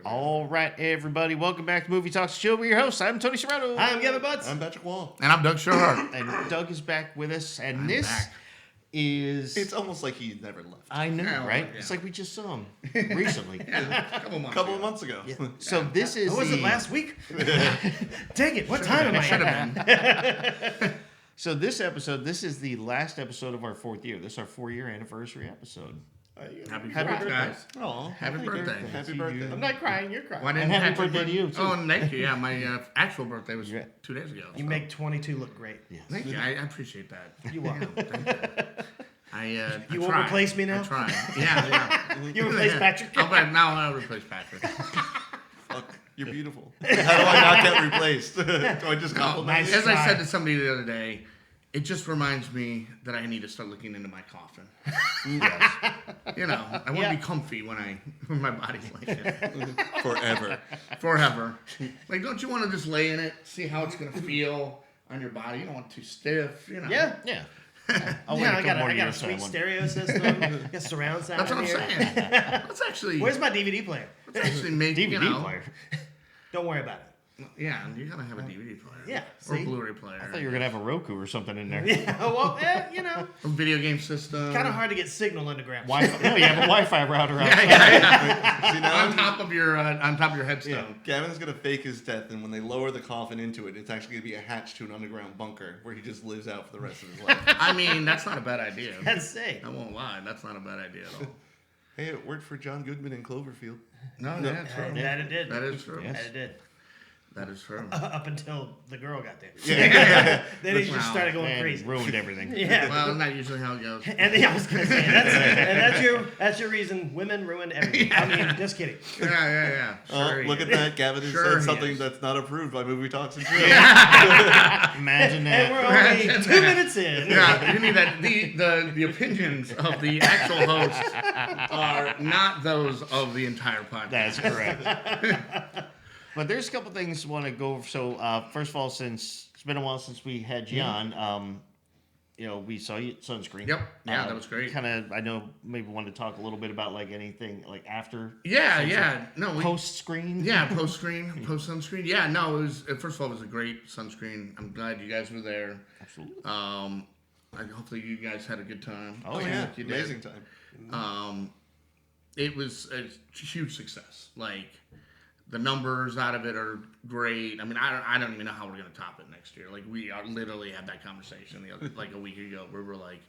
All right, everybody. Welcome back to Movie Talks Show. We're your hosts. I'm Tony Serrato. I'm Gavin Butts. I'm Patrick Wall. And I'm Doug Tschirhart. And Doug is back with us. And I'm this back. is... It's almost like he never left. I know, Yeah, right? yeah. It's like we just saw him recently. A couple of months ago. Yeah. So this is What was it, last week? Dang it, what time am I Should have been. So this is the last episode of our 4th year. This is our 4-year anniversary episode. Happy Happy birthday, guys. Oh, Happy birthday. Happy birthday. I'm not crying, you're crying. Why didn't And happy Patrick birthday to you, too. Oh, thank you. Yeah, my actual birthday was 2 days ago. You make 22 look great. Yes. Thank you. I appreciate that. You're welcome. Thank you. I You won't try. replace me now? I try. Yeah. You replace Patrick? Now I'll replace Patrick. Fuck, you're beautiful. How do I not get replaced? Do I just compliment nice. you? As I said to somebody the other day, it just reminds me that I need to start looking into my coffin. Yes. You know, I want to be comfy when my body's like it. Forever. Like, don't you want to just lay in it, see how it's going to feel on your body? You don't want it too stiff, you know. Yeah. Yeah. I got a sweet stereo system. I got surround sound. That's what I'm here. saying. Let's actually, Where's my DVD player? let's actually make, DVD you know. player. Don't worry about it. Yeah, you got to have a DVD player. Yeah, Or see? Blu-ray player. I thought you were going to have a Roku or something in there. Yeah, well, you know, A video game system. kind of hard to get signal underground. Wi-Fi. No, you have a Wi-Fi router out. Yeah. See, now on top of your headstone. Yeah, Gavin's gonna fake his death, and when they lower the coffin into it, it's actually gonna be a hatch to an underground bunker where he just lives out for the rest of his life. I mean, that's not a bad idea. That's sick. I won't lie. That's not a bad idea at all. Hey, it worked for John Goodman in Cloverfield. No, yeah, it's true. That it did. That is true. Yes. That it did. That is true. Up until the girl got there. Yeah. Then he just Wow. started going And crazy. ruined everything. Yeah. Well, isn't that usually how it goes? And I was gonna say that's your reason women ruin everything. I mean, just kidding. Yeah. Sure Look he at is. that. Gavin has Sure said he something is. that's not approved by Movie Talks and Chill. Imagine And we're that. only 2 minutes in. Yeah, you mean that the opinions of the actual host are not those of the entire podcast. That's correct. But there's a couple things I want to go over. So, first of all, since it's been a while since we had you on, you know, we saw you at Sunscreen. Yep. Yeah, that was great. Kind of, I know, maybe want to talk a little bit about like anything like after. Yeah. No, Post screen. Yeah, post sunscreen. Yeah, no, it was first of all, it was a great sunscreen. I'm glad you guys were there. Absolutely. Hopefully you guys had a good time. Oh yeah, You did. amazing time. It was a huge success. Like the numbers out of it are great. I mean, I don't even know how we're gonna top it next year. Like we literally had that conversation like a week ago where we're like,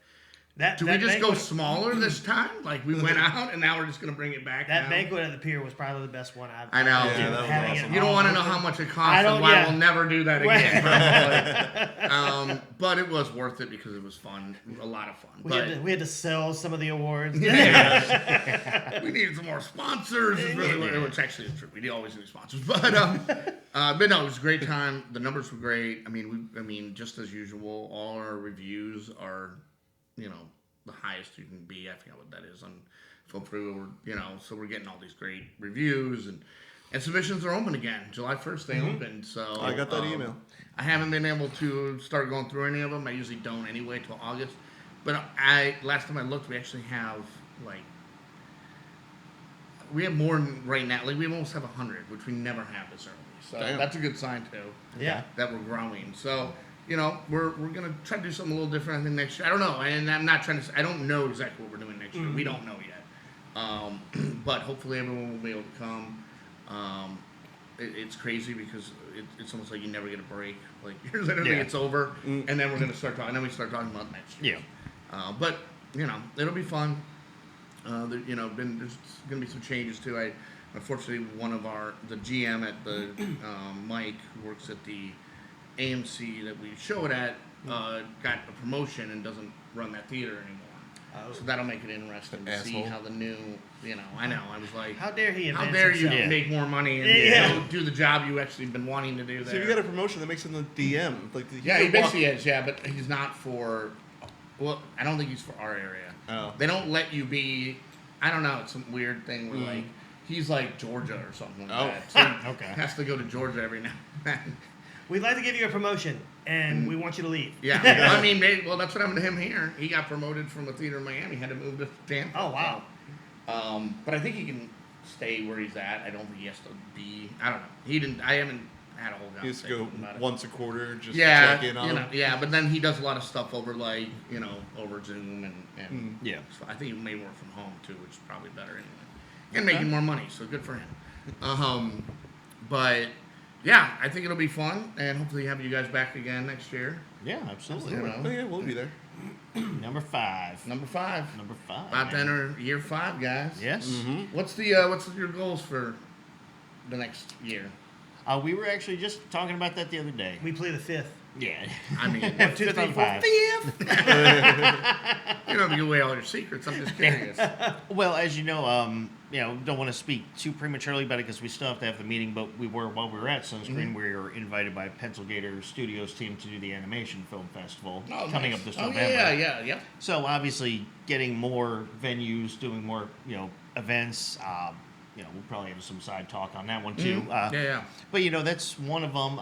do we just go smaller this time? Like we went out and now we're just gonna bring it back. That now? banquet at the pier was probably the best one I've. I know. Yeah, that was having awesome. it You don't all want to know open. how much it I costs don't- and why yeah. we'll never do that again, probably. But it was worth it because it was fun, a lot of fun. We had to sell some of the awards. We needed some more sponsors, which actually is true. We always need sponsors, but no, it was a great time. The numbers were great. I mean, just as usual, all our reviews are, you know, the highest you can be. I forget what that is on Film Proof, you know. So we're getting all these great reviews and submissions are open again. July 1st they opened. So I got that email. I haven't been able to start going through any of them. I usually don't anyway till August. But last time I looked, we actually have we have more right now. Like we almost have 100, which we never have this early. So Damn. that's a good sign too. Yeah. That we're growing. So you know we're gonna try to do something a little different. I think next year. I don't know, and I'm not trying to. I don't know exactly what we're doing next year. We don't know yet. But hopefully everyone will be able to come. It's crazy because it's almost like you never get a break. Like literally it's over, and then we're gonna start talking. And then we start talking about next year. Yeah. But you know it'll be fun. There's gonna be some changes too. Unfortunately one of the GM at the Mike who works at the AMC that we show it at got a promotion and doesn't run that theater anymore. So that'll make it interesting to see how the new, you know, I know. I was like, How dare he? how advance dare you himself? make more money and Yeah. do the job you actually been wanting to do there? So if you got a promotion that makes him the DM, like he could basically is, but he's not for. Well, I don't think he's for our area. Oh. They don't let you be. I don't know. It's some weird thing where like he's like Georgia or something like that. So Okay. he has to go to Georgia every now and then. We'd like to give you a promotion, and we want you to leave. Yeah, I mean, well, that's what happened to him here. He got promoted from a theater in Miami, had to move to Tampa. Oh wow. But I think he can stay where he's at. I don't think he has to be. I don't know. He didn't. I haven't had a whole He has to conversation go about it. once a quarter just Yeah, to check in on you know, him. yeah, but then he does a lot of stuff over over Zoom and Yeah. so I think he may work from home too, which is probably better anyway. And making more money, so good for him. But yeah, I think it'll be fun, and hopefully have you guys back again next year. Yeah, absolutely. You know. Oh yeah, we'll be there. Number 5. Number 5. Number 5. About to man. enter year 5, guys. Yes. What's your goals for the next year? We were actually just talking about that the other day. We play the 5th. Yeah. I mean, 1, 2, 3, 4, 5. you don't have to give away all your secrets. I'm just curious. Well, as you know, don't want to speak too prematurely about it because we still have to have the meeting. But while we were at Sunscreen, we were invited by Pencil Gator Studios team to do the animation film festival coming nice. up this Oh, November. yeah. So obviously, getting more venues, doing more, events. We'll probably have some side talk on that one too. Yeah. But that's one of them.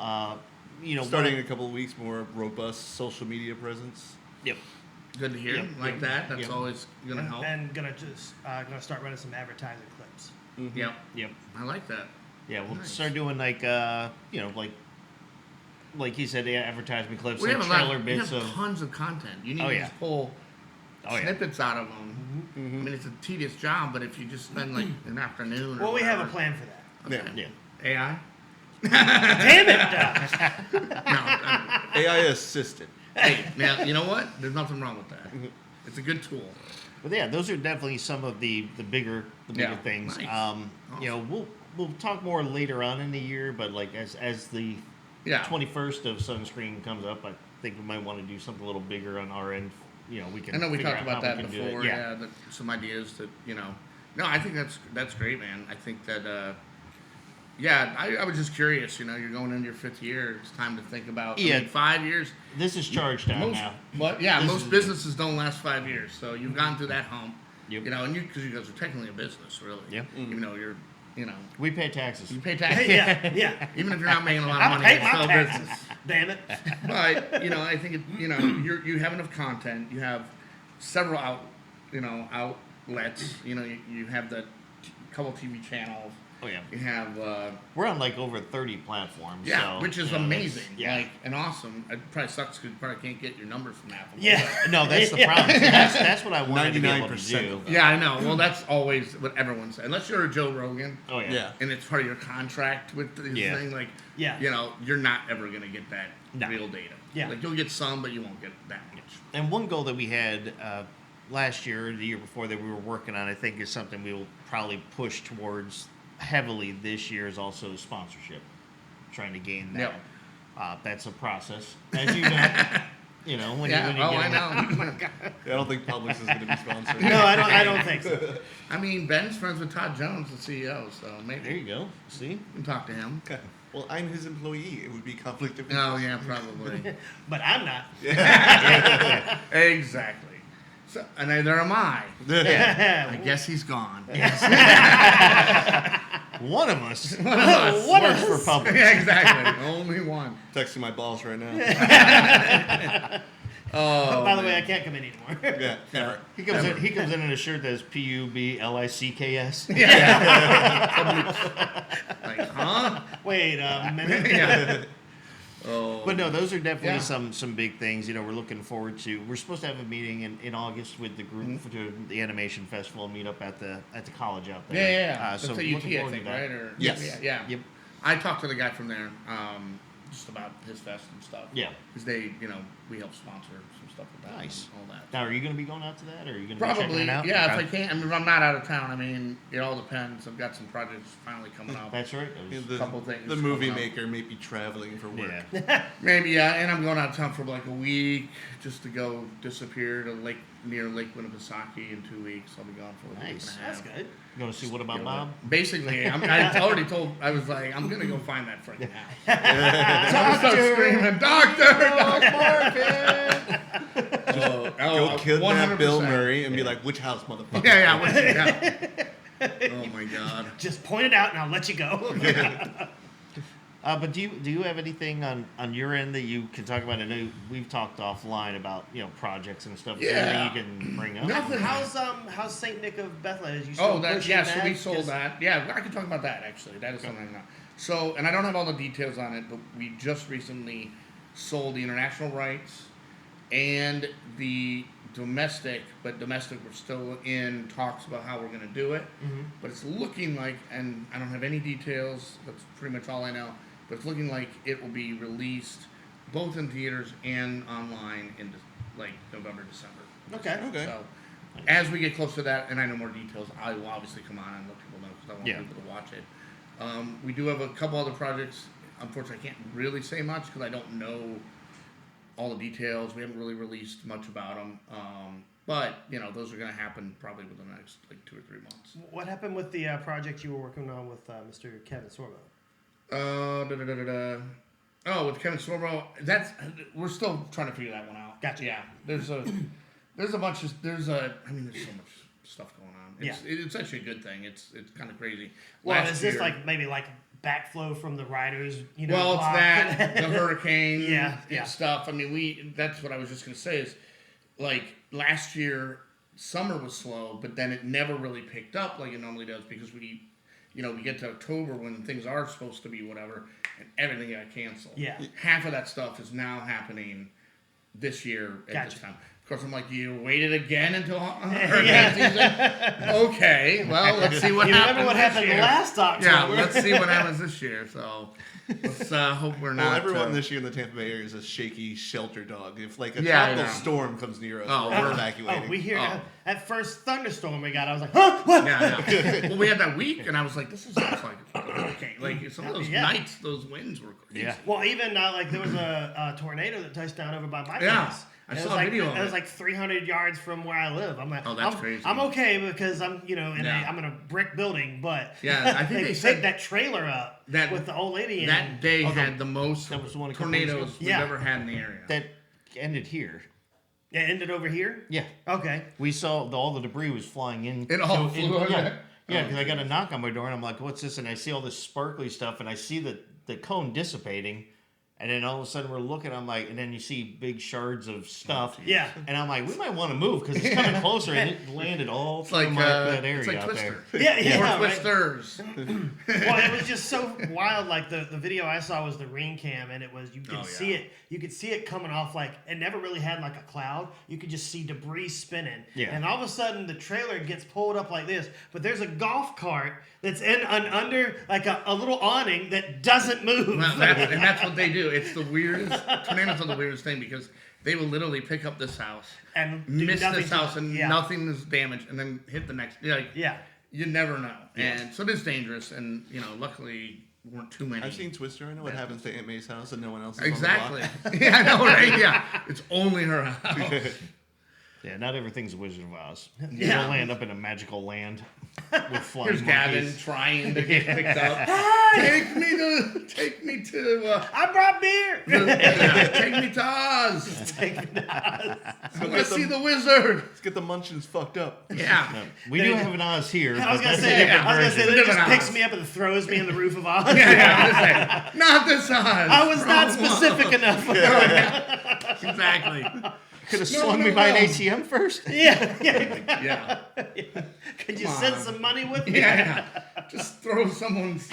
Starting in a couple of weeks, more robust social media presence. Yep. Good to hear. Yep. Like that. That's Yep. always gonna help. And gonna start running some advertising clips. Yep. Yep. I like that. Yeah, we'll Nice. start doing like he said, advertisement clips, We like have trailer bits we have of. tons of content. You need Oh, to yeah. just pull Oh, yeah. snippets out of them. I mean, it's a tedious job, but if you just spend like an afternoon. Or Well, we have a whatever- plan for that. Yeah. Yeah. AI. Damn it! No. AI assistant. Hey, now you know what? There's nothing wrong with that. It's a good tool. But yeah, those are definitely some of the bigger Yeah, things. nice. We'll talk more later on in the year, but like as the Yeah. 21st of Sunscreen comes up, I think we might want to do something a little bigger on our end. We can. I know we figure talked out about how that we can do it. before. Yeah, some ideas that No, I think that's great, man. I think that. I was just curious. You're going into your 5th year. It's time to think about. Yeah. 5 years. This is charge time Most, now. but yeah, This most is- businesses don't last 5 years. So you've gone through that hump. Yep. And because you guys are technically a business, really. Yep. Even though you're, We pay taxes. you pay taxes. Yeah. Even if you're not making a lot I of money, pay it's my still a taxes. business. Damn it! But I think you have enough content. You have several outlets. You have the couple TV channels. Oh yeah. You have We're on like over 30 platforms. yeah, so, which is that's- amazing. Yeah. And awesome. It probably sucks because you probably can't get your numbers from Apple. Yeah. No, that's the Yeah. problem. That's what I wanted to be able to 99% do. of them. Yeah, I know. Well, that's always what everyone says. Unless you're a Joe Rogan. Oh yeah. Yeah. And it's part of your contract with this Yeah. thing, like, Yeah. you're not ever gonna get that No. real data. Yeah. Like you'll get some, but you won't get that much. And one goal that we had last year or the year before that we were working on, I think, is something we will probably push towards heavily this year is also sponsorship. Trying to gain that. Yep. That's a process, as you know. When Yeah. you get I in- know. I don't think Publix is going to be sponsored. No, I don't think so. I mean, Ben's friends with Todd Jones, the CEO, so maybe There you go. See. you can talk to him. Okay. Well, I'm his employee. It would be conflict of Oh interest. yeah, probably. But I'm not. Exactly. So, and neither am I. Yeah. I guess he's gone. One of us One of us. What works is- for Publix. Yeah, exactly. Only one. Texting my boss right now. Oh. By the way, man. I can't come in anymore. Yeah, never. He comes in a shirt that says PUBLICKS. Like, huh? Wait a minute. Yeah. Oh. But no, those are definitely Yeah. some big things. We're looking forward to. We're supposed to have a meeting in August with the group for the animation festival and meet up at the college out Yeah, there. yeah. So That's at looking UT, I forward think, to that. right? Or Yes. Yeah. Yep. I talked to the guy from there, just about his fest and stuff. Yeah. Because we help sponsor some stuff with that. Nice. And all that. Now, are you going to be going out to that, or are you going to be checking Probably, it out? yeah. Okay. If I can't, I mean, if I'm not out of town, I mean, it all depends. I've got some projects finally coming up. That's right. That was- The, Couple things the movie coming up. maker may be traveling for work. yeah. Maybe, yeah. And I'm going out of town for like a week just to go disappear to near Lake Winnipesaukee in 2 weeks. I'll be gone for like a week Nice. and a half. That's good. Going to see What About Go Bob? there. Basically, I already told. I was like, I'm gonna go find that freaking house. I'm gonna start screaming, Doctor! Go kidnap 100%. Bill Murray and be like, which house, motherfucker? Yeah. Oh my god. Just point it out and I'll let you go. But do you have anything on your end that you can talk about? I know we've talked offline about projects and stuff. Is there anything you can bring up? Nothing. How's Saint Nick of Bethlehem? Is you still Oh, pushing so we sold 'Cause- that. Yeah, I can talk about that actually. That is something. So, and I don't have all the details on it, but we just recently sold the international rights and the domestic. But domestic, we're still in talks about how we're going to do it. Mm-hmm. But it's looking like, and I don't have any details. That's pretty much all I know. But it's looking like it will be released both in theaters and online in like November, December. Okay. So, as we get close to that, and I know more details, I will obviously come on and let people know because I want people to watch it. We do have a couple other projects. Unfortunately, I can't really say much because I don't know all the details. We haven't really released much about them. But those are going to happen probably within the next 2 or 3 months. What happened with the project you were working on with Mr. Kevin Sorbo? Oh, with Kevin Sorbo, we're still trying to figure that one out. Gotcha. Yeah, there's so much stuff going on. It's actually a good thing. It's kind of crazy. Well, is this maybe backflow from the riders? Well, it's that the hurricane, yeah. stuff. I mean, that's what I was just gonna say is, last year summer was slow, but then it never really picked up like it normally does because we get to October when things are supposed to be whatever, and everything got canceled. Yeah. Half of that stuff is now happening this year at this time. Of course, I'm like, you waited again until hurricane season? Okay, well, let's see what happens. Remember what happened last October? Yeah, let's see what happens this year. So let's hope we're not. Well, everyone this year in the Tampa Bay area is a shaky shelter dog. If a Yeah, tropical yeah. storm comes near us, Oh, we're evacuating. Oh, we hear that first thunderstorm we got. I was like, huh? What? Yeah. Well, we had that week, and I was like, this is just like a hurricane. Like some of those nights, those winds were crazy. Yeah. Well, even there was a tornado that touched down over by my Yeah. place. I saw a video of it. It was it. 300 yards from where I live. I'm like, Oh, that's crazy. I'm okay because I'm I'm in a brick building, but Yeah, I think they picked said that trailer up with the old lady in that day had the most that was the one a couple days ago. tornadoes we've Yeah. ever had in the area. That ended here. It ended over here. Yeah. Okay. We saw all the debris was flying in. It all flew over Yeah, there? yeah. Because I got a knock on my door and I'm like, "What's this?" And I see all this sparkly stuff and I see the cone dissipating, and then all of a sudden we're looking. I'm like, and then you see big shards of stuff. Yeah. And I'm like, we might want to move because it's coming closer, and it landed all through that area it's like out Twister. there. Yeah. Or Twisters. Well, it was just so wild. Like the video I saw was the rain cam, and it was you could see it. You could see it coming off it never really had a cloud. You could just see debris spinning. Yeah. And all of a sudden the trailer gets pulled up like this, but there's a golf cart that's under a little awning that doesn't move. Well, that's what they do. It's the weirdest. Tornadoes are the weirdest thing because they will literally pick up this house and miss nothing this house, and yeah. nothing is damaged, and then hit the next. Yeah. You never know, and so it is dangerous. And luckily, weren't too many. I've seen Twister. I know what happens to Aunt May's house and no one else is Exactly. on the block. Yeah, I know, right? Yeah, it's only her house. Yeah, not everything's a Wizard of Oz. You Yeah. don't land up in a magical land with flying Here's Gavin monkeys. trying to get picked up. Take me to. I brought beer. Take me to Oz. I want to see the wizard. Let's get the munchkins fucked up. Yeah. No, we do have an Oz here. I was but gonna that's a say, different version. that Different just picks Oz. me up and throws me in the roof of Oz. Yeah. Not this Oz. I was not Wrong specific enough. one. Exactly. Could have swung me by an ATM first. Yeah. Yeah. Could you Come send on. some money with me? Yeah. Just throw someone's,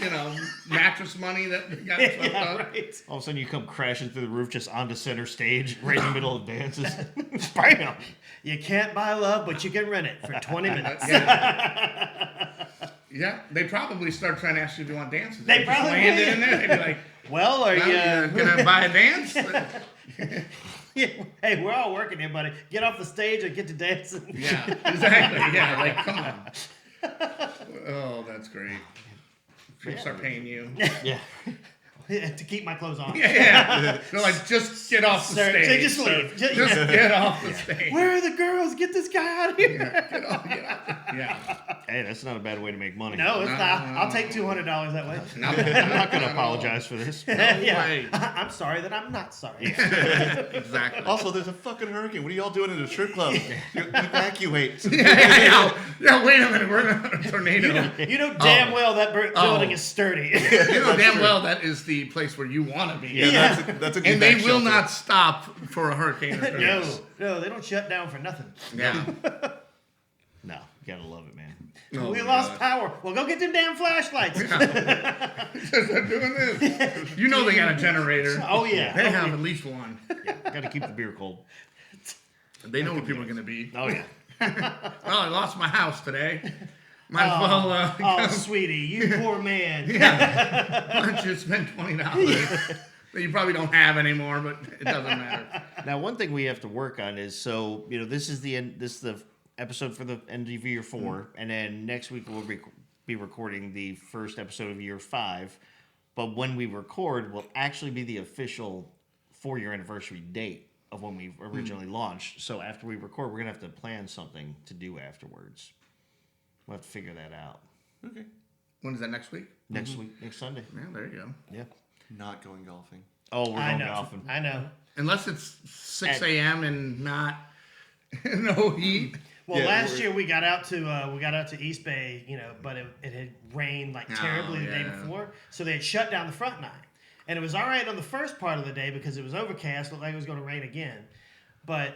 mattress money that got swept Yeah, up. right. All of a sudden, you come crashing through the roof just onto center stage, right in the middle of dances. Bam! You can't buy love, but you can rent it for 20 minutes. Yeah, they probably start trying to ask you if you want dances. They Just probably land it will. in there. They'd be like, Well, are well, you? you gonna buy a dance? Hey, we're all working here, buddy. Get off the stage and get to dancing. Yeah, exactly. Yeah, like come on. Oh, that's great. People start paying you. Yeah. To keep my clothes on. Yeah. They're like, just get off the Sir, stage. just leave. Just get off the stage. Where are the girls? Get this guy out of here. Yeah, get off. Yeah. Hey, that's not a bad way to make money. No, it's not. I'll take $200 that way. I'm not going to apologize for this. Yeah. I'm sorry that I'm not sorry. Exactly. Also, there's a fucking hurricane. What are y'all doing in a strip club? You evacuate. Yeah, wait a minute. We're in a tornado. You know damn well that building is sturdy. You know damn well that is the place where you want to be. Yeah, that's a good And they back will shelter. not stop for a hurricane. Or No, they don't shut down for nothing. Yeah. No, you got to love it, man. Oh, We my lost God. power. Well, go get them damn flashlights. They're doing this. You know they got a generator. Oh, yeah. They have at least one. Got to keep the beer cold. They know where people are going to be. Oh, yeah. Well, I lost my house today. Might as well. Oh, sweetie, you poor man. Why don't you spend $20 that you probably don't have anymore, but it doesn't matter. Now, one thing we have to work on is, so, this is the episode for the end of year 4, and then next week we'll be recording the first episode of year 5. But when we record, will actually be the official 4-year anniversary date of when we originally launched. So after we record, we're gonna have to plan something to do afterwards. We'll have to figure that out. Okay. When is that, next week? Next week, next Sunday. Yeah, there you go. Yeah. Not going golfing. Oh, we're I going know. golfing. I know. Unless it's 6 a.m. and not no heat. Well, Yeah, last year we got out to East Bay, but it had rained like terribly the day yeah. before, so they had shut down the front 9, and it was all right on the first part of the day because it was overcast, looked like it was going to rain again, but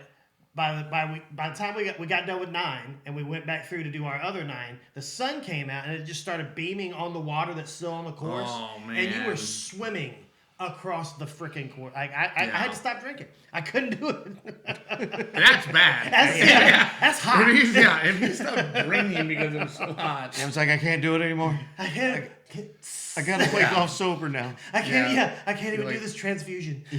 by the time we got done with 9 and we went back through to do our other 9, the sun came out and it just started beaming on the water that's still on the course, Oh, and you were man. swimming across the freaking course. I had to stop drinking. I couldn't do it. That's bad. That's hot. If you stop drinking because it was so hot. I was like, I can't do it anymore. I gotta play golf sober now. I can't. Yeah. I can't even You're do like- this transfusion. I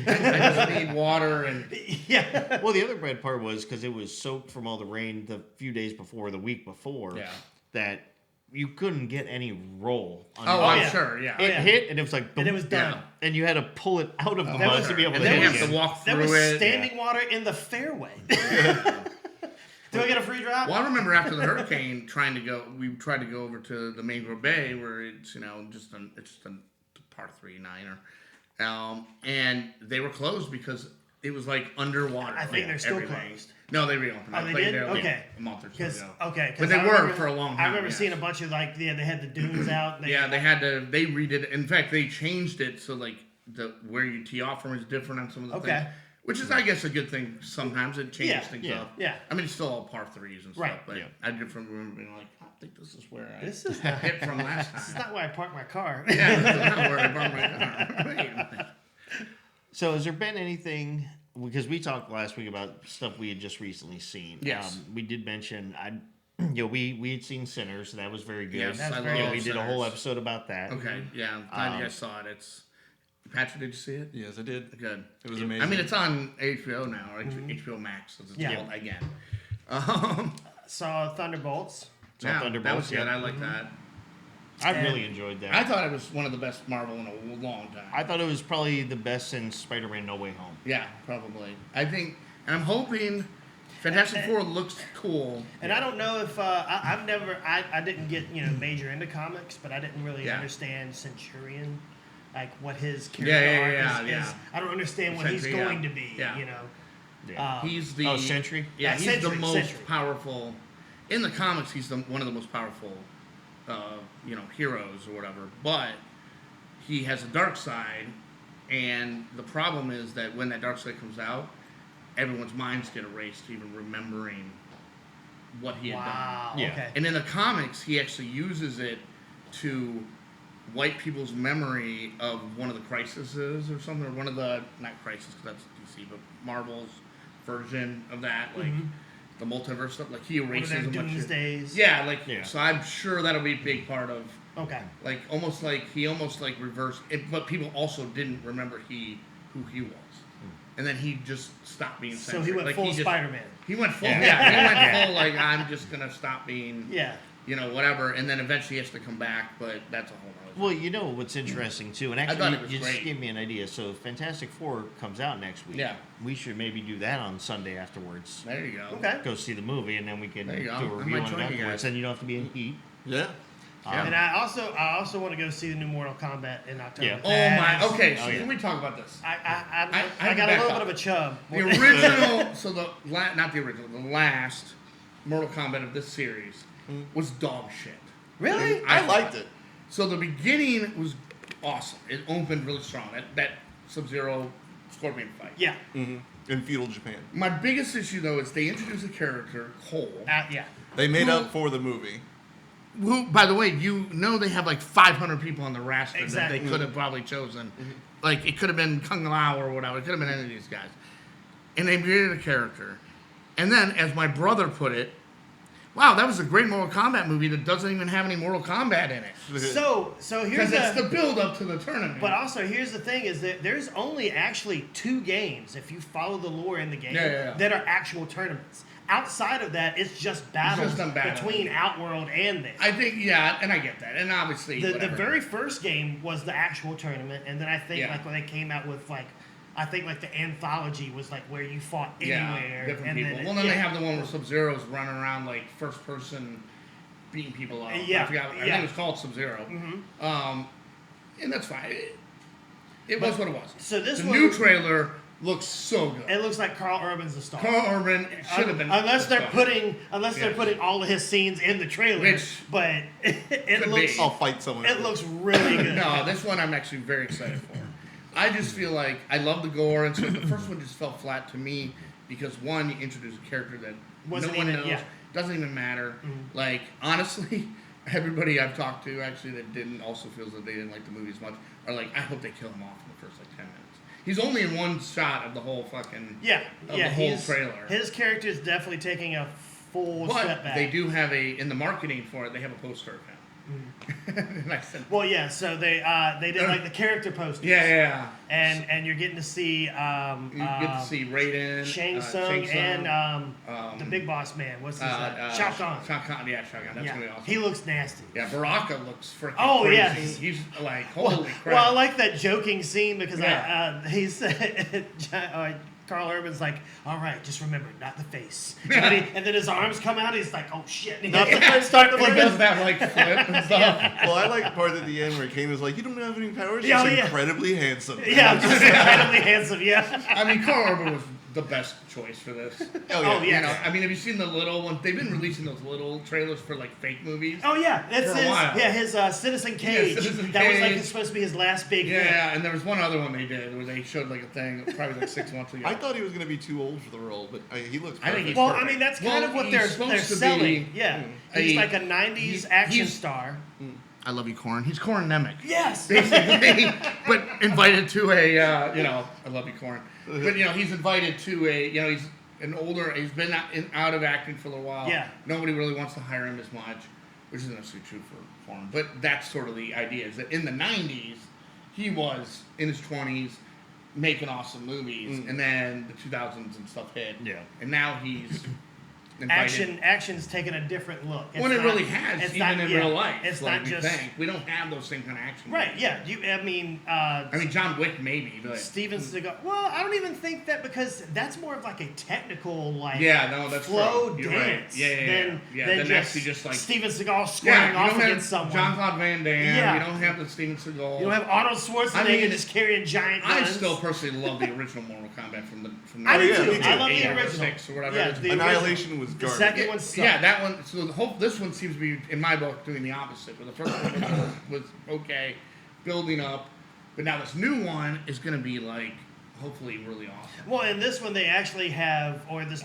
just need water and Yeah. Well, the other bad part was because it was soaked from all the rain the few days before, the week before, that you couldn't get any roll. On oh, your I'm yeah. sure, yeah. It hit, and it was like, boom, And it was done. and you had to pull it out of the That mud was- to be able And to then hit you it have to again. walk There through was it. standing water in the fairway. Do I get a free drop? Well, I remember after the hurricane, we tried to go over to the Mangrove Bay where it's just a par 3 9er, and they were closed because it was like underwater. I think they're still everything. closed. No, they reopened. Oh, I they played did? there like Okay. a month or so ago. Okay. But they I were remember- for a long I time, remember yes. seeing a bunch of they had the dunes out. They redid it. In fact, they changed it so like where you tee off from is different on some of the things. Which is, I guess, a good thing. Sometimes it changes things up. Yeah. I mean, it's still all par 3s and stuff. Right. But I just remember being like, I think this is where I This is hit from last time. This is not where I parked my car. Yeah, this is not where I brought my car. Wait a minute. So, has there been anything? Because we talked last week about stuff we had just recently seen. Yes. We did mention we had seen Sinners, and that was very good. Yes, That's I very love we did a whole Sinners. episode about that. Okay, yeah, I'm glad you guys saw it. Patrick, did you see it? Yes, I did. Good. It was amazing. I mean, it's on HBO now, or HBO Max, as it's Yeah. called again. Saw Thunderbolts. Saw Thunderbolts, that was good. yeah. I like that. I really enjoyed that. I thought it was one of the best Marvel in a long time. I thought it was probably the best since Spider-Man: No Way Home. Yeah, probably. I think, and I'm hoping Fantastic Four looks cool. And I don't know if I didn't get major into comics, but I didn't really Yeah. understand Centurion, like what his Yeah, character arc yeah. is. I don't understand what he's Sentry, yeah. going to be. Yeah. Yeah. He's the Sentry? Yeah, Yeah, he's the Sentry, most Sentry. powerful. In the comics, he's one of the most powerful, heroes or whatever. But he has a dark side, and the problem is that when that dark side comes out, everyone's minds get erased, even remembering what he had Wow. Yeah. Okay. done. And in the comics, he actually uses it to wipe people's memory of one of the crises or something, or one of the not crisis because that's DC, but Marvel's version of that, like the multiverse stuff. Like he One of erases them a bunch of Doomsdays. yeah. Yeah. So I'm sure that'll be a big part of Okay. like almost like he reversed it, but people also didn't remember who he was, and then he just stopped being. So he centric. went like, full just- Spider-Man. He went full. Yeah. Yeah, he went full. Like I'm just gonna stop being. Yeah. Whatever, and then eventually he has to come back, but that's a whole other thing. Well, you know what's interesting too, and thought actually, it was you just great. gave me an idea. So, Fantastic Four comes out next week. Yeah. we should maybe do that on Sunday afterwards. There you go. Okay. Go see the movie, and then we can There do you go. a I review might on it join you afterwards. guys. Then you don't have to be in heat. Yeah. And I also want to go see the new Mortal Kombat in October. Yeah. Oh my. Okay, so yeah. can we talk about this? I got a little bit of a chub. The original, so not the original, the last Mortal Kombat of this series was dog shit. Really? I liked it. So the beginning was awesome. It opened really strong. That Sub-Zero Scorpion fight. Yeah. Mm-hmm. In feudal Japan. My biggest issue though is they introduced a character, Cole. Yeah. They made up for the movie. Who, by the way, they have like 500 people on the roster Exactly. that they could have probably chosen. Like it could have been Kung Lao or whatever. It could have been any of these guys. And they created a character. And then, as my brother put it, wow, that was a great Mortal Kombat movie that doesn't even have any Mortal Kombat in it. So here's Because it's the build up to the tournament. But also, here's the thing: is that there's only actually 2 games, if you follow the lore in the game, that are actual tournaments. Outside of that, it's just battles between Outworld and this. I think, and I get that, and obviously the very first game was the actual tournament, and then I think like when they came out with I think like the anthology was like where you fought anywhere. Different and people. Then they have the one where Sub-Zero's running around like first person beating people up. Yeah, I think it was called Sub-Zero. Mm-hmm. And that's fine. It was what it was. So the new trailer looks so good. It looks like Carl Urban's the star. Carl Urban should have been. Unless they're putting all of his scenes in the trailer. But it looks. I'll fight someone. It looks really good. No, this one I'm actually very excited for. I just feel like I love the gore, and so the first one just fell flat to me because one, you introduced a character that no one knows, doesn't even matter. Mm-hmm. Like honestly, everybody I've talked to actually that didn't also feels that they didn't like the movie as much are like, I hope they kill him off in the first 10 minutes. He's only in one shot of the whole fucking the whole trailer. His character is definitely taking a full step back. They do have in the marketing for it, they have a poster of him. And I said, so they did like the character posters. And you're getting to see you get to see Raiden, Shang Tsung, and the big boss man. What's his name? Shao Kahn. Shao Kahn. That's gonna be awesome. He looks nasty. Yeah, Baraka looks freaking crazy. Yeah, he's like holy crap. Well, I like that joking scene because he said Carl Urban's like, all right, just remember, not the face. And then his arms come out. He's like, oh shit! And he does that like flip and stuff. Well, I like the part at the end where Kane was like, "You don't have any powers. Yeah, He's incredibly handsome." Yeah, just incredibly handsome. Yeah. I mean, Carl Urban was the best choice for this. Oh yeah. You know, I mean, have you seen the little one? They've been releasing those little trailers for like fake movies. Oh yeah, that's for a while. his Citizen Cage. That was like supposed to be his last big hit. Yeah, and there was one other one they did where they showed like a thing probably like 6 months ago. I thought he was going to be too old for the role, but he looks perfect. I think he's well, perfect. I mean, that's kind of what they're selling. He's like a 90s action star. I love you, Corn. He's Corn Nemec. Yes. Basically, but invited to a, I love you, Corn. But, he's invited to a, he's an older, he's been out of acting for a little while. Yeah. Nobody really wants to hire him as much, which isn't necessarily true for him. But that's sort of the idea, is that in the 90s, he was in his 20s making awesome movies, and then the 2000s and stuff hit. Yeah. And now he's invited. Action's taking a different look. It really has, even in real life. It's like not just we don't have those same kind of action. Right? movies. Yeah. I mean, John Wick maybe, but Steven Seagal. Well, I don't even think that because that's more of like a technical that's flow true. dance. Right. Than just like Steven Seagal squaring off against someone. Jean-Claude Van Damme. Yeah. You don't have the Steven Seagal. You don't have Arnold Schwarzenegger just carrying giant guns. I still personally love the original Mortal Kombat from the I do too. me too. I love the original. Or whatever. Yeah, Annihilation was the garbage. second one sucked. Yeah, that one. So this one seems to be, in my book, doing the opposite. Where the first one was okay, building up, but now this new one is going to be like, hopefully, really awesome. Well, in this one, they actually have, or the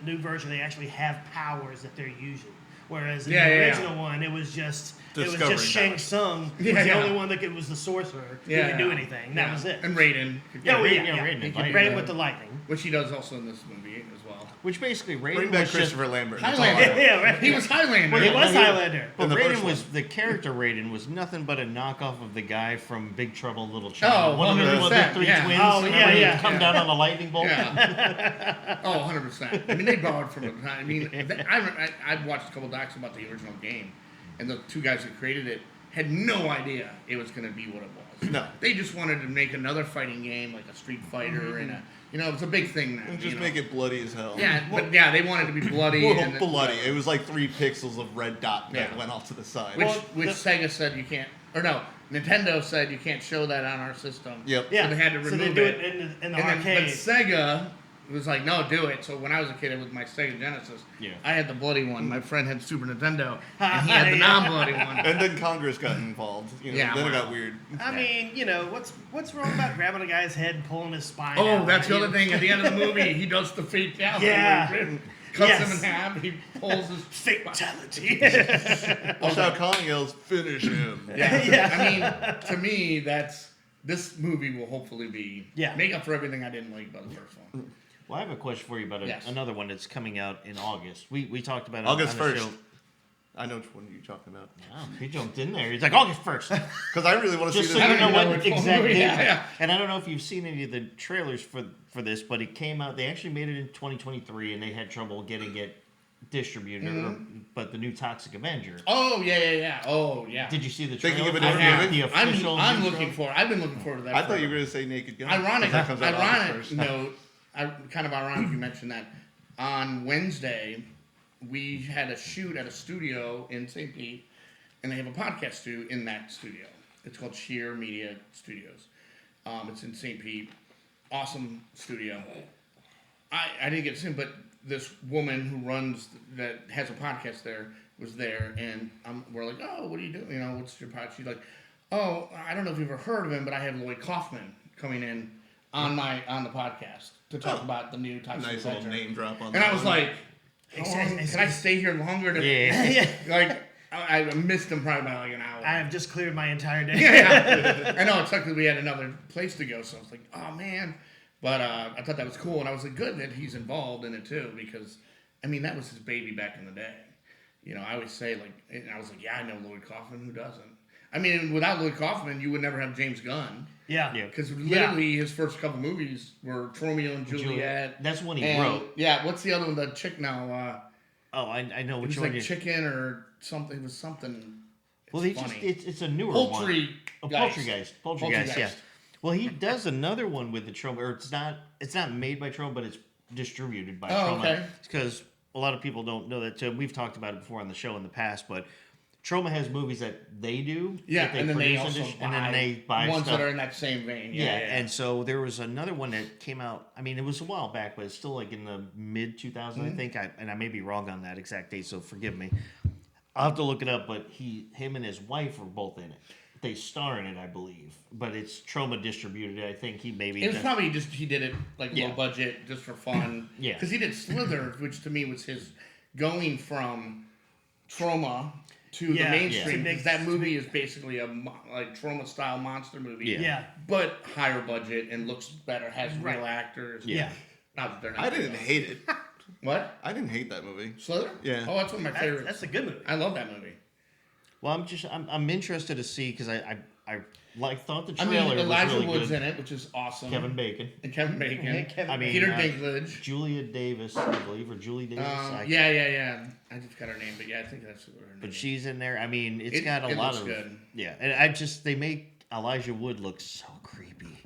new version, they actually have powers that they're using. Whereas in the original one, it was just Shang Tsung was the only one that was the sorcerer who could do anything. That was it. And Raiden. Raiden with the lightning, which he does also in this movie as well. Which basically Raiden Bring back was Christopher Lambert. Highlander. right. He was Highlander. Well, he was Highlander. But the Raiden first was the character. Raiden was nothing but a knockoff of the guy from Big Trouble in Little China. Oh, one of the 100%, three yeah. twins. Oh, Remember yeah. he'd come down on a lightning bolt. Yeah. 100%. I mean, they borrowed from it. I mean, I've watched a couple docs about the original game, and the two guys that created it had no idea it was going to be what it was. No. They just wanted to make another fighting game, like a Street Fighter and a You know, it's a big thing now. And just make it bloody as hell. Yeah, but yeah, they wanted to be bloody. Well, and bloody. It was like 3 pixels of red dot that Yeah. went off to the side. Which Sega said you can't, or no, Nintendo said you can't show that on our system. Yep. Yeah. So they had to So remove they do it. it in the And then, arcade. but Sega was like, no, do it. So when I was a kid, it was my Sega Genesis. Yeah. I had the bloody one. My friend had Super Nintendo, and he had the non-bloody one. And then Congress got involved. You know, Yeah, then it wow. got weird. I mean, you know, what's wrong about grabbing a guy's head and pulling his spine Oh, out? that's the You other know? thing. At the end of the movie, he does the fatality. Yeah. where he cuts Yes. him in half. He pulls his Fatality. Watch out, Kong yells, finish him. Yeah. I mean, to me, this movie will hopefully be make up for everything I didn't like about the first one. Well, I have a question for you about Yes. another one that's coming out in August. We talked about it August on the 1st. show. I know which one you're talking about. Wow, he jumped in there. He's like August 1st. Because I really want to see Just this so you movie. know know what which one exact movie- date. yeah. And I don't know if you've seen any of the trailers for this, but it came out. They actually made it in 2023, and they had trouble getting it distributed. But the new Toxic Avenger. Oh yeah. Oh yeah. Did you see the Thinking trailer? of a I different have movie? the official. I'm new looking trailer. for. I've been looking forward to that. I thought you were forever. going to say Naked Gun. Ironic. That comes out August 1st. Note. Kind of ironic you mentioned that. On Wednesday, we had a shoot at a studio in St. Pete, and they have a podcast studio in that studio. It's called Sheer Media Studios. It's in St. Pete. Awesome studio. I didn't get to see him, but this woman who runs that has a podcast there was there, and we're like, oh, what are you doing? You know, what's your podcast? She's like, oh, I don't know if you've ever heard of him, but I have Lloyd Kaufman coming in on the podcast to talk about the new Toxic Nice little Avenger. name drop on And that I was one. like, can I stay here longer? Yeah. Like, I missed him probably by like an hour. I have just cleared my entire day. Yeah. I know, it's like we had another place to go, so I was like, oh man. But I thought that was cool, and I was like, good that he's involved in it too, because, I mean, that was his baby back in the day. You know, I always say, like, and I was like, yeah, I know Lloyd Kaufman, who doesn't? I mean, without Lloyd Kaufman, you would never have James Gunn. Yeah. Yeah. Because literally his first couple movies were Romeo and Juliet. That's one he and, wrote. Yeah, what's the other one? The chick now. Oh, I know It which was one. like you- Chicken or something. It was something. Well, he just funny. it's a newer Poultry. one. Guys. Poltergeist, yeah. Well, he does another one with the Troma, or it's not made by Troma, but it's distributed by Troma. Okay. Because a lot of people don't know that too. We've talked about it before on the show in the past, but Troma has movies that they do. Yeah, that and then they produce also and then they buy ones stuff. that are in that same vein. Yeah, and so there was another one that came out. I mean, it was a while back, but it's still like in the mid 2000s, I think. And I may be wrong on that exact date, so forgive me. I'll have to look it up. But him and his wife are both in it. They star in it, I believe. But it's Troma distributed. I think he maybe. It was probably just he did it like Yeah. low budget, just for fun. Yeah. Because he did Slither, which to me was his going from Troma to the Yeah, mainstream. yeah. Because that movie is basically a like Troma style monster movie. Yeah. Yeah. But higher budget and looks better, has Right. real actors. Yeah. Not that they're not. I didn't hate it. What? I didn't hate that movie. Slither? Yeah. Oh, that's one of my favorites. That's a good movie. I love that movie. Well, I'm interested to see because I thought the I trailer mean, was Elijah really Wood's good. in it, which is awesome. Kevin Bacon. And Kevin Bacon. Yeah, Kevin I mean, Peter uh, Dinklage. Julia Davis, I believe, or Julie Davis. Yeah. I just got her name, but yeah, I think that's what her name But is. she's in there. I mean, it's It- got a it lot looks of good. yeah, and they make Elijah Wood look so creepy.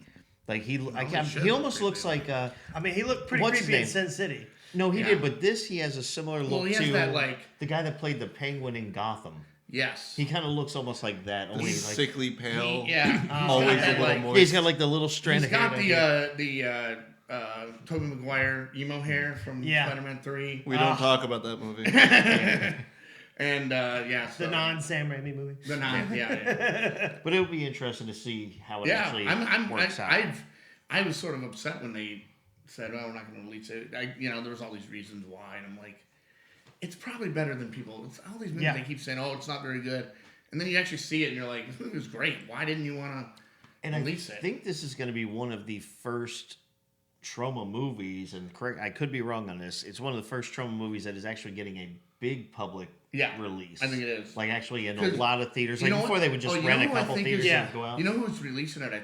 Like he should he look almost looks creepy. like I mean, he looked pretty What's his creepy in name? Sin City. no, he Yeah. did, but this he has a similar look Well, he has to that, like- the guy that played the Penguin in Gotham. Yes. He kind of looks almost like that. Only He's like sickly pale. Yeah. He's Always got a that, little like, more. yeah, he's got like the little strand He's of hair. got back the here. Tobey Maguire emo hair from Yeah. Spider-Man 3. We don't talk about that movie. And yeah, so The non-Sam Raimi movie. the non, yeah. But it would be interesting to see how it actually works out. I was sort of upset when they said, "Oh, we're not going to release it." There was all these reasons why, and I'm like, it's probably better than people. It's all these movies Yeah. they keep saying, "Oh, it's not very good," and then you actually see it, and you're like, "This movie was great. Why didn't you want to And I release it?" think this is going to be one of the first Troma movies, and correct, I could be wrong on this. It's one of the first Troma movies that is actually getting a big public release. I think it is. Like actually in a 'Cause lot of theaters. you Like know before what? they would just Oh, you rent know a who I couple think theaters is- and go out. You know who's releasing it? I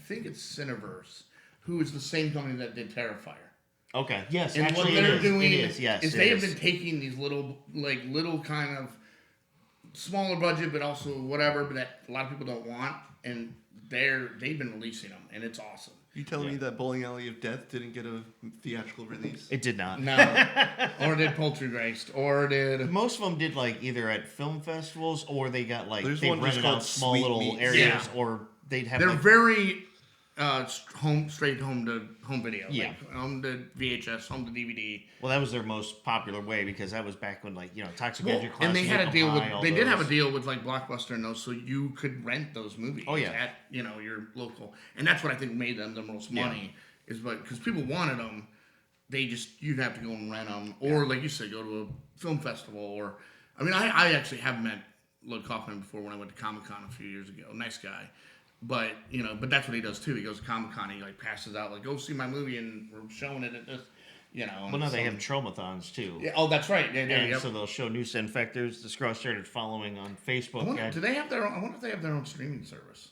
think it's Cineverse, who is the same company that did Terrifier. Okay. Yes, And actually what they're it is. doing It is. Yes, is it they have is. been taking these little kind of smaller budget, but also whatever, but that a lot of people don't want, and they've been releasing them, and it's awesome. You telling me that Bowling Alley of Death didn't get a theatrical release? It did not. No. Or did Poltergeist. Or did... Most of them did like either at film festivals or they got like There's they one just rented called out small Sweet little Meats. areas Yeah. or they'd have They're like, very straight home to home video. Yeah. Like home to VHS, home to DVD. well, that was their most popular way because that was back when like Toxic Well, Avenger, and they Classic had a Nickel deal with. High, all They did have a those. deal with like Blockbuster and those, so you could rent those movies. Oh, yeah. At your local, and that's what I think made them the most money is, but because people wanted them, you'd have to go and rent them, or like you said, go to a film festival, or I mean, I actually have met Lloyd Kaufman before when I went to Comic-Con a few years ago. Nice guy. But but that's what he does too. He goes to Comic-Con, he like passes out like, go see my movie, and we're showing it at this, Well, no, they have Traumathons too. Yeah, oh, that's right. Yeah, And yep. so they'll show New Infectors. The Scroll started following on Facebook. I wonder, and do they have their own? I wonder if they have their own streaming service.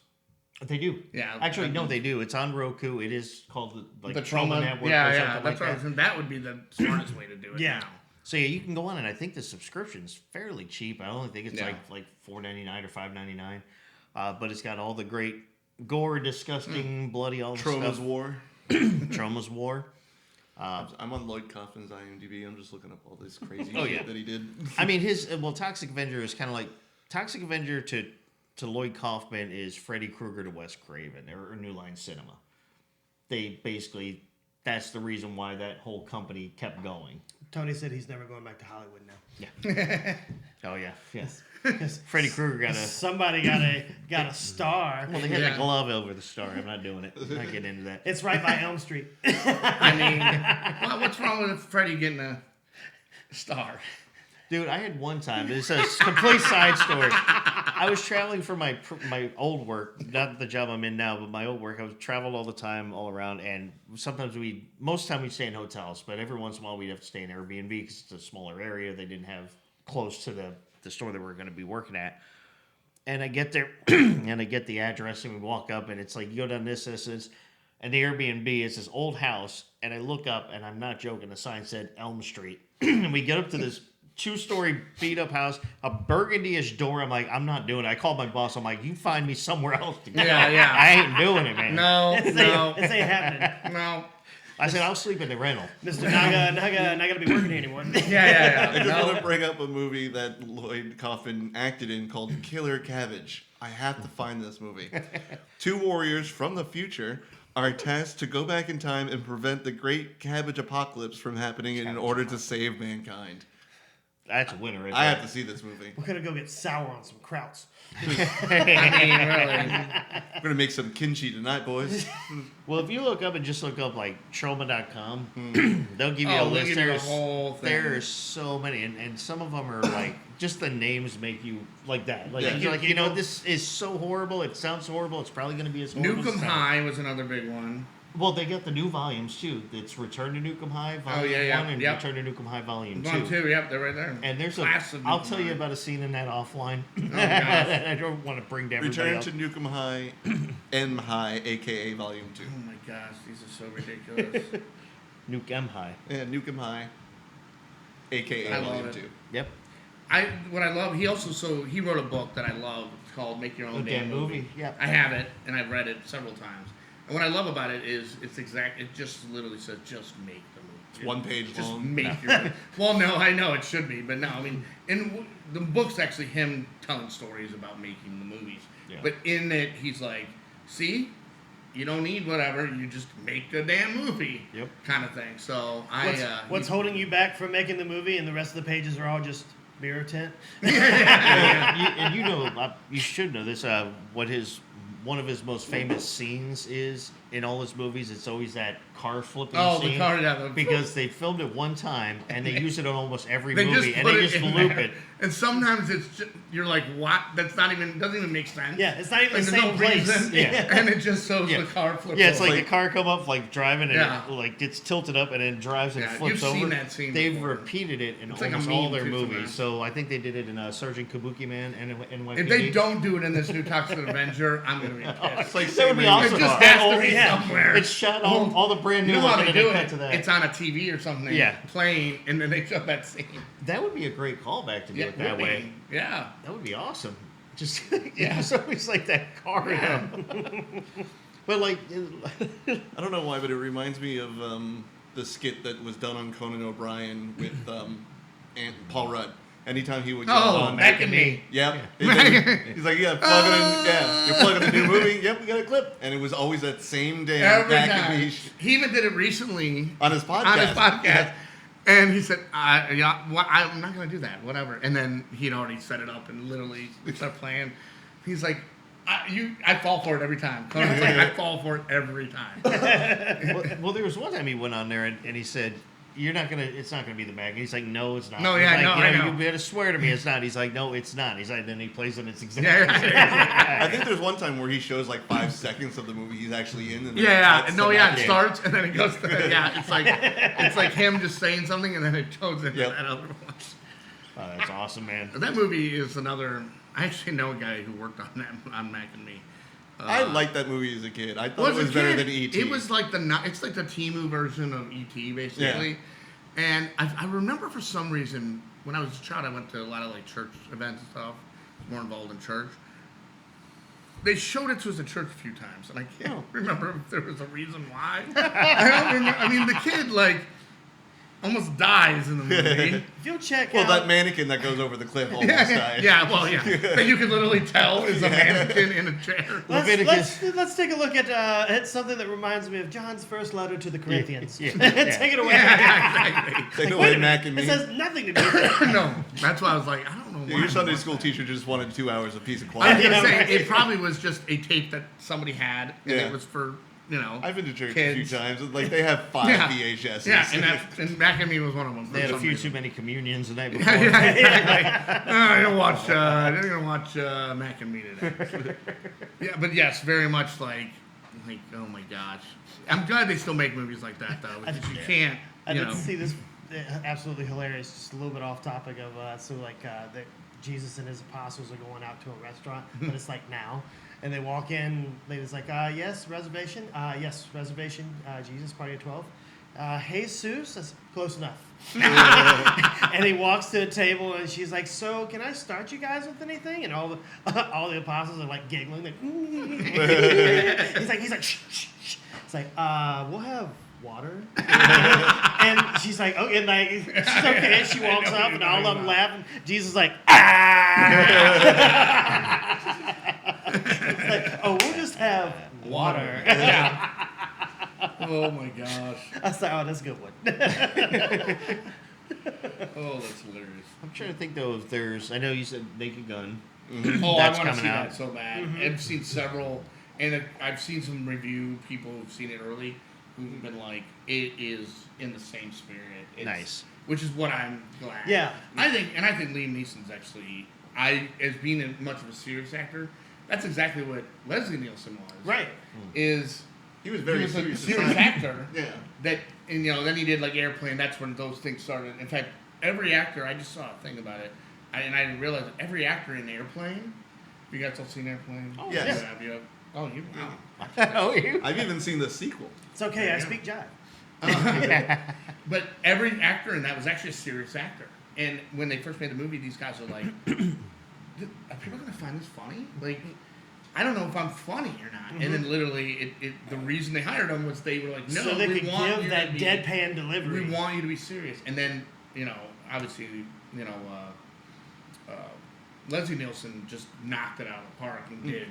they do. Yeah, Actually, no, they do. It's on Roku. It is called the Trauma Network. Yeah, or yeah. something That's like what I that. think. That would be the smartest way to do it. Yeah. Now. So yeah, you can go on, and I think the subscription's fairly cheap. I only think it's Yeah. like $4.99 or $5.99, but it's got all the great gore, disgusting, bloody, all the Troma's stuff. War. Trauma's War. I'm on Lloyd Kaufman's IMDb. I'm just looking up all this crazy Oh, shit yeah. that he did. I mean, Toxic Avenger is kind of like Toxic Avenger to Lloyd Kaufman is Freddy Krueger to Wes Craven or New Line Cinema. They basically, that's the reason why that whole company kept going. Tony said he's never going back to Hollywood now. Yeah. Oh yeah. Yes. Freddy Krueger got a. Somebody got a star. Well, they had Yeah. a glove over the star. I'm not doing it. I'm not getting into that. It's right by Elm Street. I mean, well, what's wrong with Freddie getting a star? Dude, I had one time. It's a complete side story. I was traveling for my old work, not the job I'm in now, but my old work. I was traveled all the time, all around, and sometimes most of the time we'd stay in hotels, but every once in a while we'd have to stay in Airbnb because it's a smaller area. They didn't have close to the store that we were going to be working at. And I get there, and I get the address, and we walk up, and it's like, you go down this, and the Airbnb is this old house, and I look up, and I'm not joking, the sign said Elm Street. And we get up to this 2-story beat-up house, a burgundy-ish door. I'm like, I'm not doing it. I called my boss. I'm like, you find me somewhere else to go. Yeah. I ain't doing it, man. No, This ain't happening. no. I said, I'll sleep in the rental. Mr. Naga, not gonna be working here anymore. Yeah. I just No. want to bring up a movie that Lloyd Kaufman acted in called Killer Cabbage. I have to find this movie. 2 warriors from the future are tasked to go back in time and prevent the great cabbage apocalypse from happening in order to save mankind. That's a winner right I there. have to see this movie. We're gonna go get sour on some krauts. I mean, really. We're going to make some kimchi tonight, boys. Well, if you look up and just look up like trauma.com, they'll give you a Oh, they'll list. give you a There's, whole thing. there's so many, and some of them are like just the names make you like that. Like Yeah. you're like, this is so horrible. It sounds horrible. It's probably going to be as horrible. as Nukem it sounds. High was another big one. Well, they got the new volumes too. It's Return to Nukem High Volume yeah, 1 and yep. Return to Nukem High Volume 2. One, two, yep, they're right there. And there's Class of I'll Nukem tell you High. about a scene in that offline. gosh. that I don't want to bring to everybody Return else. to Nukem High, M High, a.k.a. Volume 2. Oh my gosh, these are so ridiculous. Nukem High. Yeah, Nukem High, a.k.a. I love Volume it. 2. Yep. What I love, he wrote a book that I love called Make Your Own Damn Movie. Yep. I have it, and I've read it several times. And what I love about it is it just literally says, just make the movie. It's 1 page Just long. make your movie. Well, no, I know it should be, but no, I mean, the book's actually him telling stories about making the movies. Yeah. But in it, he's like, see, you don't need whatever, you just make the damn movie. Yep. Kind of thing. So What's holding you back from making the movie, and the rest of the pages are all just mirror tint? And you should know this. What one of his most famous scenes is in all his movies. It's always that car flipping scene. the car, yeah. Because they filmed it one time and they use it on almost every They movie, just and put they it just in loop there. it. And sometimes it's just, you're like, what? That's doesn't even make sense. Yeah, it's not even Like, the there's same no place. reason. Yeah. And it just shows Yeah. the car flip. Yeah, it's like over. the car come up like driving and Yeah. it like gets tilted up and then drives and Yeah, flips you've over. seen that scene They've before. repeated it in It's like a almost all meme their too movies. sometimes. So I think they did it in Sergeant Kabuki Man and NYPD. If they don't do it in this new Toxic Avenger, I'm gonna be pissed. It's like that would be saying awesome. It just though. has to be Yeah. somewhere. It's shot all the brand new You know ones how and they then do they cut it? to that. It's on a TV or something. Yeah. Playing, and then they show that scene. That would be a great callback to do it that would be. way. Yeah. That would be awesome. Just Yeah. it's always like that car. Yeah. But like, I don't know why, but it reminds me of the skit that was done on Conan O'Brien with Paul Rudd. Anytime he would go on Mac and Me. Yep. He's like, yeah, plug it in. Yeah, you're plugging a new movie. Yep, we got a clip. And it was always that same damn Every Mac time. and Me He even did it recently on his podcast. Yeah. And he said, I'm not going to do that, whatever. And then he'd already set it up and literally started playing. He's like, I fall for it every time. Conan's like, I fall for it every time. well, there was one time he went on there and he said, it's not gonna be the Mac. And he's like, no, it's not. No, He's yeah, like, no, I know. You better swear to me it's not. He's like, no, it's not. He's like, then he plays it. It's exactly. I think there's one time where he shows like 5 seconds of the movie he's actually in. And then it starts and then it goes to, it's like him just saying something and then it goes into that other one. Oh, that's awesome, man. That movie is another, I actually know a guy who worked on Mac and Me. I liked that movie as a kid. I thought it was better than E.T. It was like it's like the Temu version of E.T. basically. Yeah. And I remember for some reason when I was a child, I went to a lot of like church events and stuff. More involved in church. They showed it to us at church a few times, and I can't remember if there was a reason why. I don't remember. I mean, the kid like almost dies in the movie. If you'll check Well, out... that mannequin that goes over the cliff almost died. That you can literally tell is a mannequin in a chair. Let's take a look at something that reminds me of John's first letter to the Corinthians. Take it away. Take it away, Mac and Me. This has nothing to do with it. No, that's why I was like, I don't know why. Your Sunday school teacher just wanted 2 hours of peace and I was quiet. going to say, it probably was just a tape that somebody had, and it was for, I've been to church kids. a few times. Like, they have 5 VHSs. Yeah, and Mac and Me was one of them. They had a few too many communions the night before. I'm going to watch Mac and Me today. Yeah, but yes, very much like, oh my gosh. I'm glad they still make movies like that, though, because you can't, I did see this absolutely hilarious, just a little bit off topic of, that Jesus and his apostles are going out to a restaurant, but it's like now. And they walk in, they was like, yes, reservation. Yes, reservation. Jesus, party of 12. Jesus, that's close enough. And he walks to the table, and she's like, so can I start you guys with anything? And all the apostles are like giggling. Like, he's like, shh, shh, shh. It's like, we'll have water. And she's like, oh, and like, she's okay. And she walks up, and all of them laugh. And Jesus is like, It's like, oh, we'll just have water. Yeah. Oh my gosh. I was like, oh, that's a good one. Oh, that's hilarious. I'm trying to think though if there's. I know you said Naked Gun. Oh, That's I want to coming see out. that so bad. I've seen several, and I've seen some review people who've seen it early who've been like, it is in the same spirit. It's, Nice. Which is what I'm glad. Yeah. I think Liam Neeson's actually, as being much of a serious actor, that's exactly what Leslie Nielsen was. Right. He was very a serious actor. Yeah. That, and then he did like Airplane. That's when those things started. In fact, every actor, I just saw a thing about it, and I didn't realize it, every actor in Airplane. Have you guys all seen Airplane? Oh, yes. Yeah. Have you? Oh, you. Wow. Oh, you? I've even seen the sequel. It's okay. I speak jive. But every actor in that was actually a serious actor. And when they first made the movie, these guys are like, are people going to find this funny? Like, I don't know if I'm funny or not. And then literally, the reason they hired him was they were like, no, so they we could want give you that to be, deadpan delivery. we want you to be serious. And then, obviously, Leslie Nielsen just knocked it out of the park and did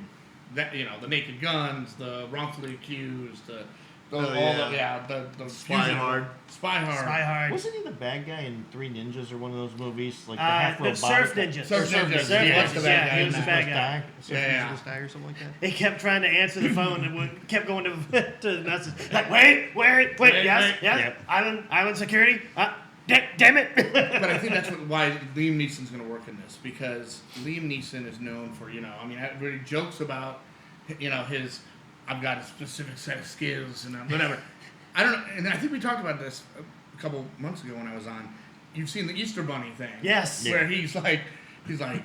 that. The Naked Guns, the Wrongfully Accused, the Spy Hard. Spy Hard. Wasn't he the bad guy in Three Ninjas or one of those movies? Like the the Surf Ninjas. Surf Ninjas. Yeah, He was the bad guy he in was the that. bad guy. Surf Ninjas guy or something like that. He kept trying to answer the phone and kept going to the message. Like, wait, yes, Yep. Island security. Damn it. But I think that's why Liam Neeson's going to work in this, because Liam Neeson is known for, everybody jokes about, his, I've got a specific set of skills and whatever. I don't know, and I think we talked about this a couple months ago when I was on. You've seen the Easter Bunny thing. Yes. Where he's like, I'm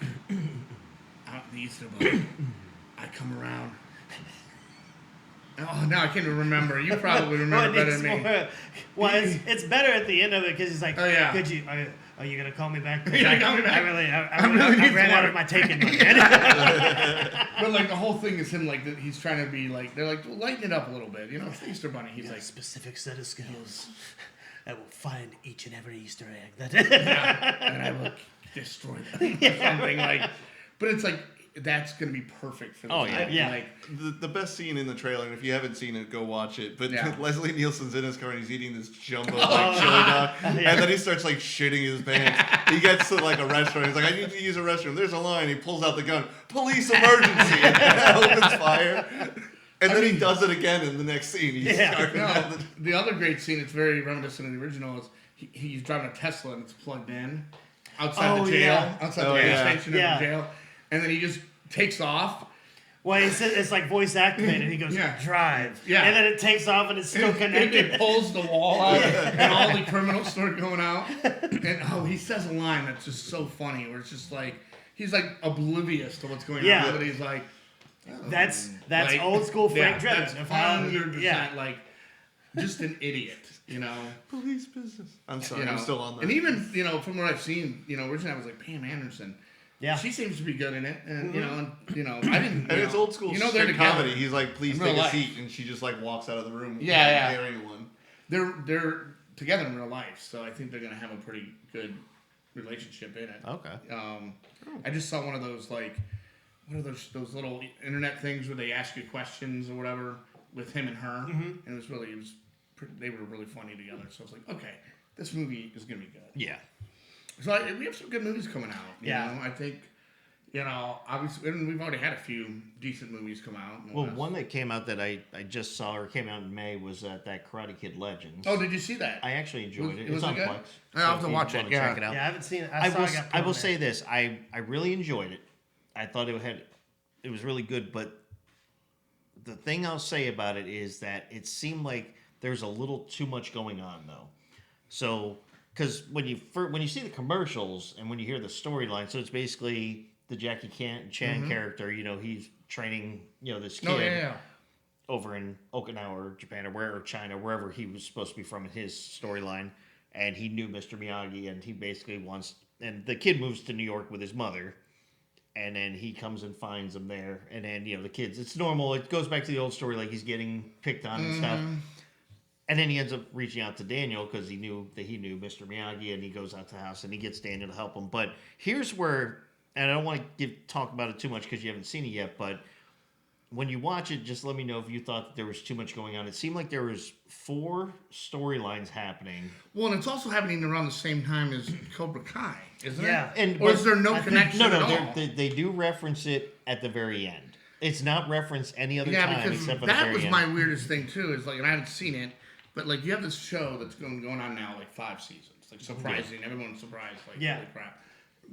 the Easter Bunny. I come around. Oh, now I can't even remember. You probably remember better than me. Well, it's better at the end of it because he's like, Oh, yeah. "Oh, you gonna call me back? You gonna call me back? I ran out of my taking money." But like the whole thing is him like he's trying to be like they're like lighten it up a little bit, you know. It's the Easter Bunny. He's like specific set of skills. I will find each and every Easter egg. and I will destroy them or something like. But it's like that's gonna be perfect for. Yeah. Like The best scene in the trailer, and if you haven't seen it, go watch it. But Yeah. Leslie Nielsen's in his car and he's eating this jumbo chili dog, and then he starts like shitting his pants. He gets to like a restaurant. He's like, "I need to use a restroom." There's a line. He pulls out the gun. Police emergency! And opens fire. And then he does it again in the next scene. The other great scene, it's very reminiscent of the original, is he's driving a Tesla and it's plugged in outside the jail, outside the gas station of the jail, and then he just takes off. Well, he said it's like voice activated. He goes, "Drive," and then it takes off and it's still connected. It pulls the wall out, and all the criminals start going out. And he says a line that's just so funny, where it's just like he's like oblivious to what's going on, but he's like. That's like, old school Frank Drebin. That's 100% like just an idiot, you know. Police business. I'm sorry, you know, I'm still on that. And even from what I've seen, originally I was like Pam Anderson. Yeah, she seems to be good in it, and I didn't. And it's old school they're comedy. He's like, "Please take a seat," and she just like walks out of the room. Anyone. They're together in real life, so I think they're gonna have a pretty good relationship in it. Okay. I just saw one of those like. What are those little internet things where they ask you questions or whatever with him and her, and they were really funny together. So I was like, okay, this movie is gonna be good. Yeah. So we have some good movies coming out. You know, I think, obviously, and we've already had a few decent movies come out. Well, one that came out that I just saw or came out in May was that Karate Kid Legends. Oh, did you see that? I actually enjoyed it. It's Was on it good? Plex. I'll have to watch it. Yeah. Check it out. Yeah, I haven't seen it. I will say this: I really enjoyed it. I thought it was really good, but the thing I'll say about it is that it seemed like there's a little too much going on, though. So, because when you see the commercials and when you hear the storyline, so it's basically the Jackie Chan character. He's training this kid over in Okinawa or Japan or China, wherever he was supposed to be from in his storyline, and he knew Mr. Miyagi, and he basically and the kid moves to New York with his mother. And then he comes and finds them there. And then, the kids, it's normal. It goes back to the old story, like he's getting picked on and stuff. And then he ends up reaching out to Daniel because he knew Mr. Miyagi, and he goes out to the house and he gets Daniel to help him. But here's where, and I don't want to talk about it too much because you haven't seen it yet, but when you watch it, just let me know if you thought that there was too much going on. It seemed like there was 4 storylines happening. Well, and it's also happening around the same time as Cobra Kai, isn't it? Yeah. Or is there no connection at all? They do reference it at the very end. It's not referenced any other time except for the very end. That was my weirdest thing, too, is like, and I haven't seen it, but like you have this show that's going on now, like 5 seasons. Like surprising. Everyone's surprised. Like, holy crap.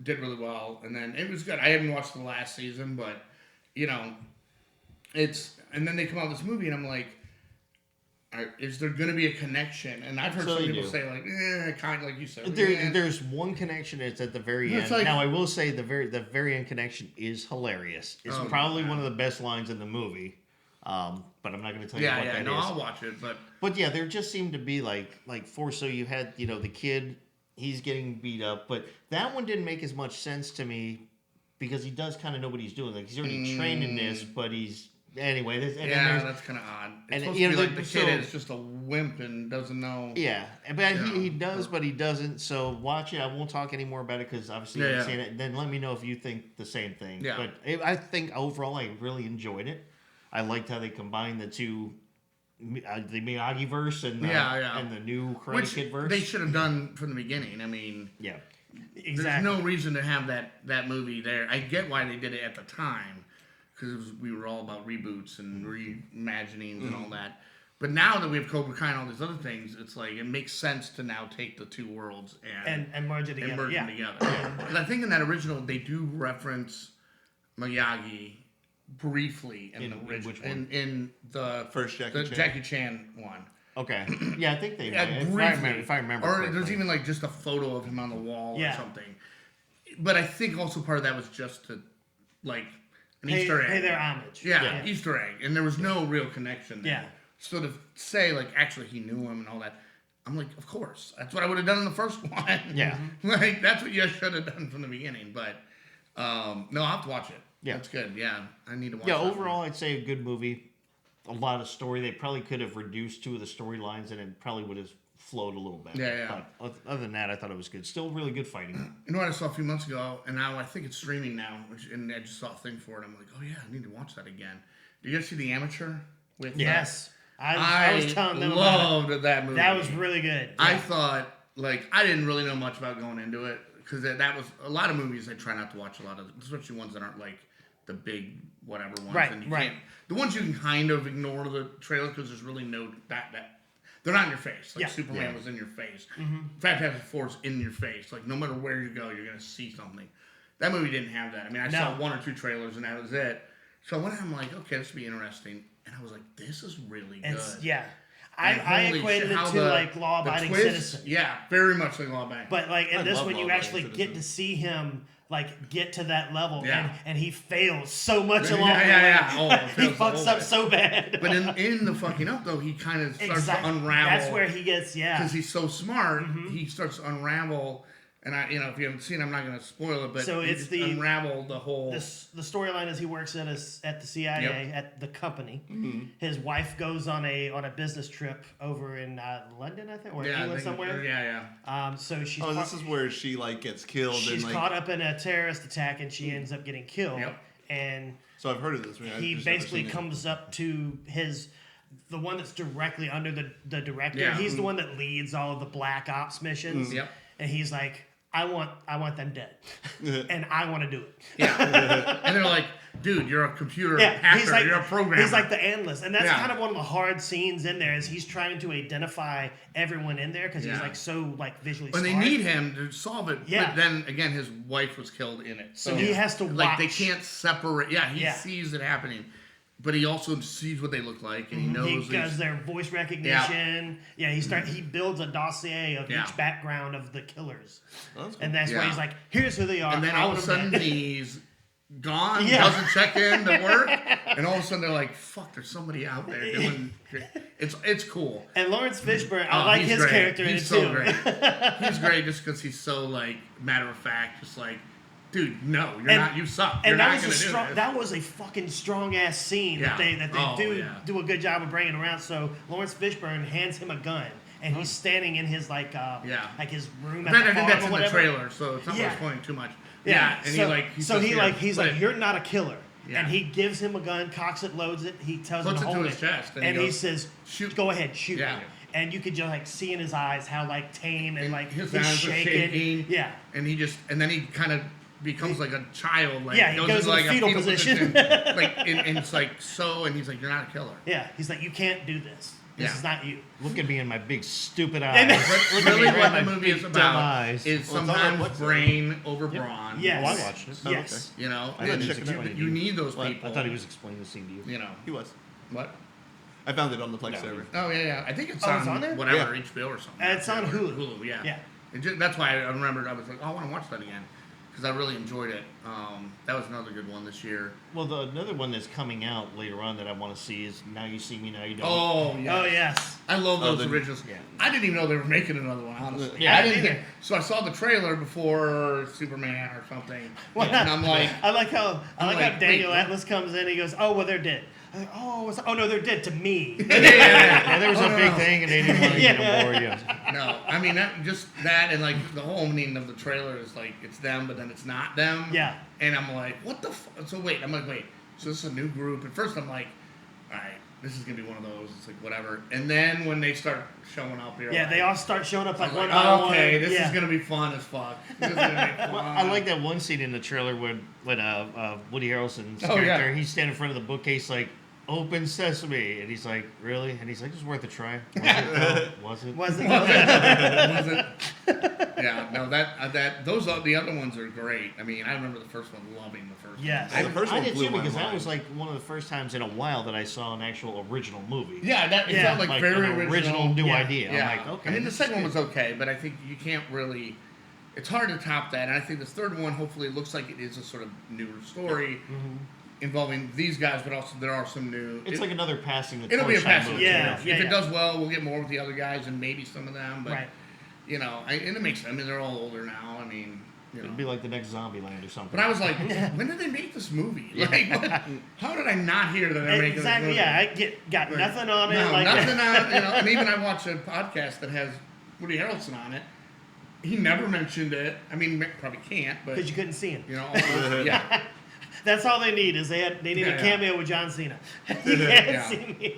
Did really well. And then it was good. I haven't watched the last season, but, and then they come out with this movie, and I'm like, is there going to be a connection? And I've heard some people say, like, kind of like you said. There's one connection. It's at the very end. Like, now, I will say the very end connection is hilarious. It's probably one of the best lines in the movie. But I'm not going to tell you what that is. I'll watch it. But yeah, there just seemed to be like 4. So you had the kid, he's getting beat up, but that one didn't make as much sense to me because he does kind of know what he's doing. Like he's already trained in this, but he's. Anyway, that's kind of odd. It's supposed to be like the kid is just a wimp and doesn't know. Yeah, but he does, but he doesn't. So watch it. I won't talk any more about it because obviously you haven't seen it. Then let me know if you think the same thing. Yeah. But I think overall I really enjoyed it. I liked how they combined the two, the Miyagi verse and the new Karate Kid verse. They should have done from the beginning. I mean, exactly. There's no reason to have that movie there. I get why they did it at the time. Because we were all about reboots and reimaginings and all that. But now that we have Cobra Kai and all these other things, it's like it makes sense to now take the 2 worlds and merge it together. Because I think in that original, they do reference Miyagi briefly in the original. Which one? In the first Jackie Chan one. Okay. Yeah, I think they might. Briefly. If I remember Or correctly. there's even like just a photo of him on the wall or something. But I think also part of that was just to like an Easter egg. Pay their homage. Yeah, Easter egg. And there was no real connection there. Yeah. So to say like actually he knew him and all that, I'm like, of course. That's what I would have done in the first one. Yeah. Like, that's what you should have done from the beginning. But, no, I'll have to watch it. Yeah. That's good. Yeah, I need to watch Yeah, that overall, one. I'd say a good movie. A lot of story. They probably could have reduced 2 of the storylines, and it probably would have flowed a little better. Yeah. But other than that, I thought it was good. Still really good fighting. You know what I saw a few months ago, and now I think it's streaming now, and I just saw a thing for it. I'm like, oh, yeah, I need to watch that again. Did you guys see The Amateur? With Yes. I was telling them about loved that movie. That was really good. Yeah. I thought, like, I didn't really know much about going into it, because that was a lot of movies I try not to watch a lot of, especially ones that aren't, like, the big whatever ones. Right, and you right. can't, the ones you can kind of ignore the trailer because there's really no that they're not in your face. Like Yeah. Superman was in your face. Fantastic Four's in your face. Like no matter where you go, you're gonna see something. That movie didn't have that. I mean, I saw 1 or 2 trailers and that was it. So I went out and I'm like, okay, this will be interesting. And I was like, this is really good. Yeah. And I holy equated shit, it how to like the law-abiding twist- citizen. Yeah, very much like law-abiding. But like in I this love one, you law-abiding actually citizen. get to see him like get to that level, Yeah. and he fails so much along the way. Yeah. Oh, it He fails the fucks whole up way. so bad. But in the fucking up though, he kind of starts to unravel. That's where he gets because he's so smart. He starts to unravel. And if you haven't seen it, I'm not going to spoil it, but So he it's just the- unravel the whole. The storyline is he works at the CIA at the company. His wife goes on a business trip over in London, I think, or I England think- somewhere. Yeah. So she's Oh, this is where she like gets killed. she's and, like, caught up in a terrorist attack and she ends up getting killed. Yep. And So I've heard of this. I've he just never basically seen it. comes up to the one that's directly under the director. Yeah. He's the one that leads all of the black ops missions. Yep. And he's like, I want them dead, and I want to do it. Yeah. And they're like, dude, you're a computer hacker. he's like You're a programmer. He's like the analyst, and that's Yeah. kind of one of the hard scenes in there. Is he's trying to identify everyone in there because he's Yeah. like so like visually. and they smart. need him to solve it. Yeah. But then again, his wife was killed in it. So he has to like they watch. can't separate. Yeah, he Yeah. sees it happening, but he also sees what they look like, and he knows. He he's- does their voice recognition. Yeah, he builds a dossier of Yeah. each background of the killers, Oh, that's cool. and that's where Yeah. he's like, "Here's who they are." And then I all of a want 'em sudden dead. he's gone, Yeah. doesn't check in to work, and all of a sudden they're like, "Fuck, there's somebody out there doing." It's cool. And Lawrence Fishburne, I Oh, like he's his great. character in He's it so too. great. He's great just because he's so like matter of fact, just like, dude, no, you're not. You suck. You're And not that was gonna a do strong. this. That was a fucking strong ass scene Yeah. that they Oh, yeah. do a good job of bringing around. So Lawrence Fishburne hands him a gun, and he's standing in his like his room at I the think farm that's or in the whatever. trailer, so it's not Yeah. worth pointing too much. Yeah, and so, he's he's like, you're not a killer. Yeah. And he gives him a gun, cocks it, loads it. He tells him Puts to it to hold his chest, and and he he goes, says, "Shoot." Go ahead, shoot." Yeah. And you could just like see in his eyes how like tame and like his he's hands are shaking. Yeah. And then he kind of becomes like a child. Like, Yeah, he goes into like into a fetal position. like, and it's like and he's like, you're not a killer. Yeah. He's like, you can't do this. This Yeah. is not you. Look at me in my big stupid And- eyes. But really, Look at what me the in my movie is big about dumb eyes. is Well, it's all sometimes about brain over brawn. Yes. Oh, I watched it. Yes. You know, I gotta and check it out. you need those Well, people. I thought he was explaining the scene to you. You know He was. what? I found it on the Plex No. server. Oh yeah. I think it's Oh, on, it's on there? whatever Yeah. HBO or something. It's on Hulu. Hulu, yeah. Yeah. That's why I remembered. I was like, oh, I want to watch that again because I really enjoyed it. That was another good one this year. Well, another one that's coming out later on that I want to see is Now You See Me, Now You Don't. Oh yeah. Oh yes. I love Oh, those the- originals. yeah. I didn't even know they were making another one, honestly. Yeah, I I didn't didn't think. So I saw the trailer before Superman or something, Well, and I'm like, I like how I'm like, Daniel wait, what? Atlas comes in. He goes, "Oh well, they're dead." I'm like, oh no, they're dead to me. Yeah, there was a big no. thing, and they didn't want to Yeah. get more. Yeah. no. I mean, that and like the whole meaning of the trailer is like it's them, but then it's not them. Yeah. And I'm like, what the? So wait, I'm like, wait. So this is a new group. At first, I'm like, all right, this is gonna be one of those. It's like whatever. And then when they start showing up here, Yeah, like, they all start showing up like I'm one like, by oh, one. okay, this yeah. is gonna be fun as fuck. This is gonna be fun. Well, I like that one scene in the trailer when Woody Harrelson's Oh, yeah. character, he's standing in front of the bookcase like, "Open sesame," and he's like, "Really?" And he's like, "It's worth a try." Was it? Was it? Was it? Yeah, no, those are the other ones are great. I mean, I remember the first one, loving the first Yes. one. The first I one did blew too my because that mind. was like one of the first times in a while that I saw an actual original movie. Yeah, it Yeah. felt like very an original. new Yeah. idea. Yeah. I'm like, okay. I mean, the this second is one good. was okay, but I think you can't really. It's hard to top that, and I think this third one hopefully looks like it is a sort of newer story. involving these guys, but also there are some new. It's like another passing the It'll be a torch type passing. movie. Yeah. If it does well, we'll get more with the other guys and maybe some of them. But Right. you know, and it makes sense. I mean, they're all older now. I mean, you know. It'd be like the next Zombieland or something. But I was like, when did they make this movie? Like, how did I not hear that they're making this movie? Exactly. Yeah, I got Like, nothing on it. No, like nothing on it. You know, and even I watched a podcast that has Woody Harrelson on it. He never mentioned it. I mean, probably can't, but because you couldn't see him. you know, yeah. That's all they need is they need Yeah, a yeah. cameo with John Cena. You can't Yeah. see me.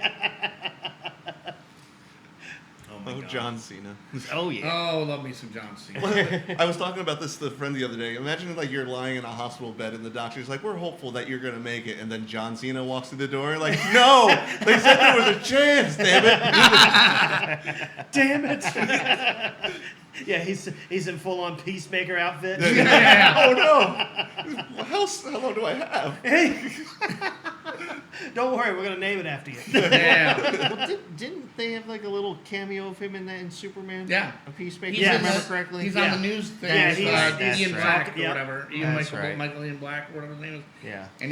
Oh, John Cena. Oh yeah. Oh, love me some John Cena. I was talking about this to a friend the other day. Imagine like you're lying in a hospital bed and the doctor's like, "We're hopeful that you're gonna make it," and then John Cena walks through the door like, "No, they said there was a chance, damn it." Damn it. Yeah, he's in full on Peacemaker outfit. Oh no! How long do I have? Hey, don't worry, we're gonna name it after you. Yeah. Well, didn't they have like a little cameo of him in that in Superman? Yeah. A Peacemaker, He's if I Yes. remember correctly. He's Yeah. on the news thing. Yeah, with, he's Ian right. Black or Yeah. whatever. Ian That's Michael, right. Michael Ian Black, or whatever his name is. Yeah. And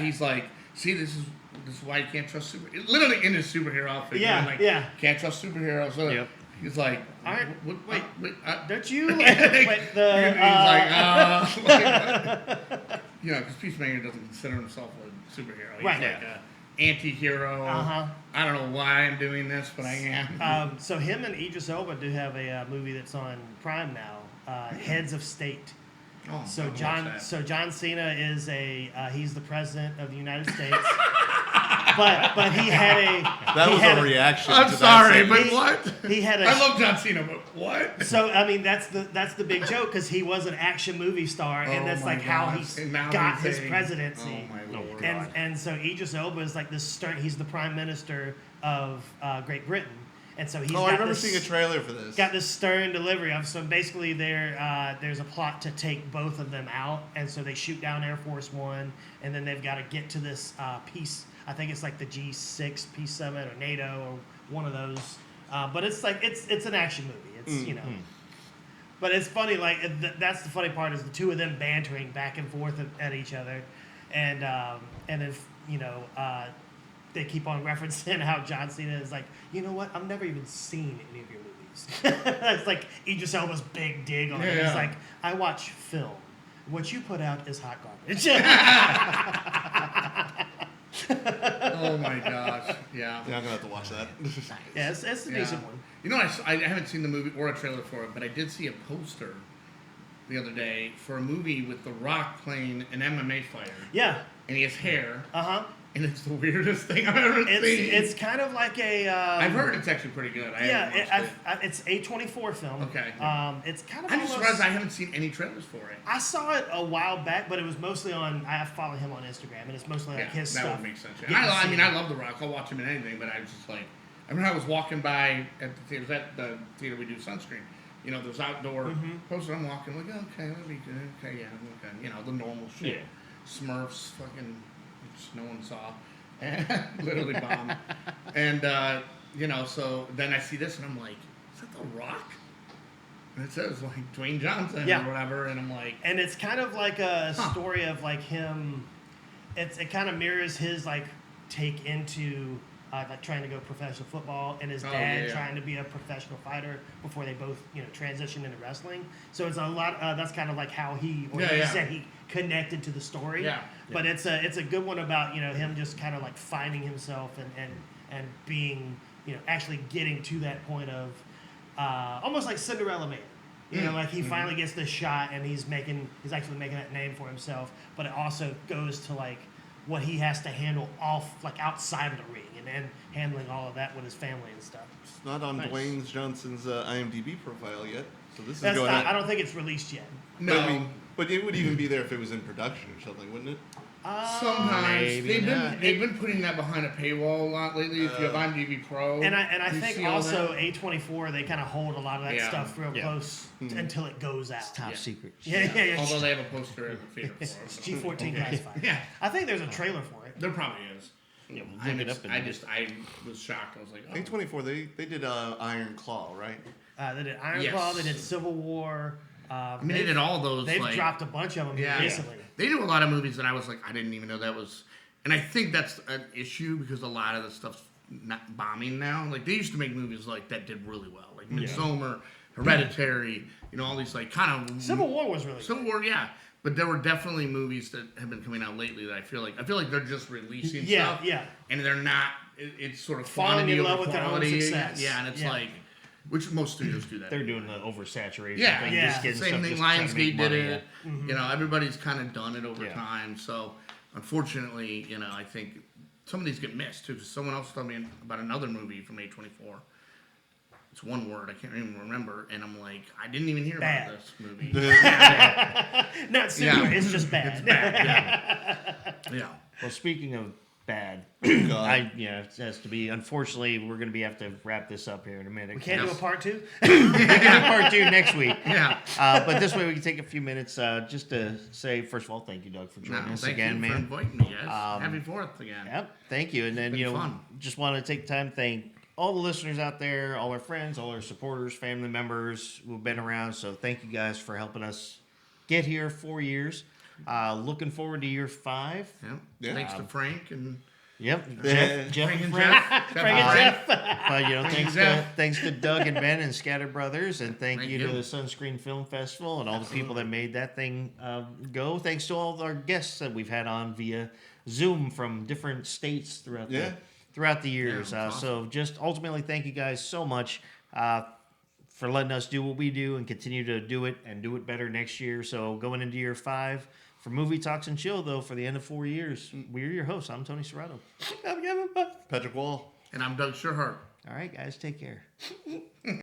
he's like, see, this is why you can't trust literally in his superhero outfit. Yeah, like, yeah. Can't trust superheroes. So Yep. he's like, All right, wait. Don't you? Wait, the He's like, you know, because Peacemaker doesn't consider himself a superhero. He's Right. like a anti-hero. Uh-huh. I don't know why I'm doing this, but I am. So him and Idris Elba do have a movie that's on Prime now, Heads of State. Oh, So I'll watch John, that. so John Cena is he's the president of the United States, but he had a That he was had a reaction. I'm to sorry, that but He- what? he had a I love John Cena, but what? so I mean that's the big joke because he was an action movie star and Oh that's my like how gosh. he And now got he's his a- presidency. Oh my lord. And so Idris Elba is like this stern. He's the prime minister of Great Britain, and so he's Oh, got I remember this, seeing a trailer for this. got this stern delivery of. So basically, there's a plot to take both of them out, and so they shoot down Air Force One, and then they've got to get to this peace. I think it's like the G6 Peace Summit or NATO or one of those. But it's like it's an action movie. It's you know. But it's funny, like that's the funny part is the two of them bantering back and forth at each other, and then you know they keep on referencing how John Cena is like, you know what? I've never even seen any of your movies. It's like Idris Elba's big dig on it. Yeah. It's like I watch film. What you put out is hot garbage. Oh my gosh. Yeah. Yeah, I'm gonna have to watch that. Yeah, it's a Yeah. decent one. You know, I haven't seen the movie or a trailer for it, but I did see a poster the other day for a movie with The Rock playing an MMA fighter, Yeah. and he has hair, Uh-huh. and it's the weirdest thing I've ever seen. It's kind of like a. I've heard it's actually pretty good. I haven't watched it. It's A24 film. Okay. It's kind of. I'm just almost- surprised I haven't seen any trailers for it. I saw it a while back, but it was mostly on. I follow him on Instagram, and it's mostly like Yeah, his that stuff. would make sense. Getting Yeah. I to mean, see I him. love The Rock. I'll watch him in anything, but I was just like, I remember I was walking by at the theater, at the theater we do Sunscreen. You know, there's outdoor Mm-hmm. poster. I'm walking, like, okay, that'd be good. Okay, yeah, okay. You know, the normal shit. Yeah. Smurfs, fucking, which no one saw. And literally bombed. And, you know, so then I see this and I'm like, is that The Rock? And it says, like, Dwayne Johnson Yeah. or whatever. And I'm like, And it's kind of like a Huh. story of like him. It kind of mirrors his like take into like trying to go professional football and his Oh, dad yeah. trying to be a professional fighter before they both transitioned into wrestling. So it's a lot. That's kind of like how he Yeah, yeah. said he connected to the story. Yeah. But it's a good one about him just kind of like finding himself and being actually getting to that point of almost like Cinderella Man. Like he finally gets this shot and he's actually making that name for himself, but it also goes to like what he has to handle outside of the ring and handling all of that with his family and stuff. It's not on Nice. Dwayne Johnson's IMDb profile yet, so this is That's going not, I on. don't think it's released yet. no. But it would even be there if it was in production or something, wouldn't it? Sometimes Maybe not. they've been putting that behind a paywall a lot lately. If you have IMDb Pro, And I you think see all also that. A24 they kind of hold a lot of that Yeah. stuff real Yeah. close until it goes out. Top Yeah. secret. Yeah. Although they have a poster in the theater for It's it. G14 classified. Yeah, I think there's a trailer for it. there probably is. Yeah, we'll I look it just, up in I a just, I was shocked. I was like, oh. A24, they did Iron Claw, right? They did Iron Yes. Claw. They did Civil War. I mean, they did all those. They've like, dropped a bunch of them Yeah. recently. they do a lot of movies that I was like, I didn't even know that was. And I think that's an issue because a lot of the stuff's not bombing now. Like they used to make movies like that did really well, like Midsommar, Hereditary, all these like kind of Civil War was really Civil War, yeah. But there were definitely movies that have been coming out lately that I feel like they're just releasing stuff, and they're not. It's sort of falling in love with quality. Their own success. Yeah, and it's like, which most studios do that. They're doing the oversaturation. Yeah, thing, yeah. Just getting Same stuff, thing. just trying to make Lionsgate did money, it. yeah. Everybody's kind of done it over Yeah. time. So, unfortunately, I think some of these get missed too. 'Cause someone else told me about another movie from A24. It's one word I can't even remember, and I'm like, I didn't even hear Bad. about this movie. Not similar. It's just bad. It's bad. Yeah. Well, speaking of bad, God. it has to be. Unfortunately, we're going to have to wrap this up here in a minute. We can't do a part 2. Part 2 next week. Yeah. But this way we can take a few minutes just to say, first of all, thank you, Doug, for joining us Thank again, you man. for inviting me, guys. Happy 4th again. Yep, thank you. And then, been fun. just want to take time to thank all the listeners out there, all our friends, all our supporters, family members who've been around. So thank you guys for helping us get here 4 years. Looking forward to year 5. Yep. Yeah. Thanks to Frank and Yep, Yeah. Jeff Frank and and Frank. Jeff. Frank and Jeff. Thanks Jeff. thanks to Doug and Ben and Scatter Brothers, and thank Thank you you. to the Sunscreen Film Festival and all the people that made that thing go. Thanks to all our guests that we've had on via Zoom from different states throughout the years. Yeah, awesome. So just ultimately, thank you guys so much for letting us do what we do and continue to do it and do it better next year. So going into year 5. For Movie Talks and Chill, though, for the end of 4 years, we're your hosts. I'm Tony Serrato. Patrick Wall. I'm Doug Tschirhart. All right, guys, take care.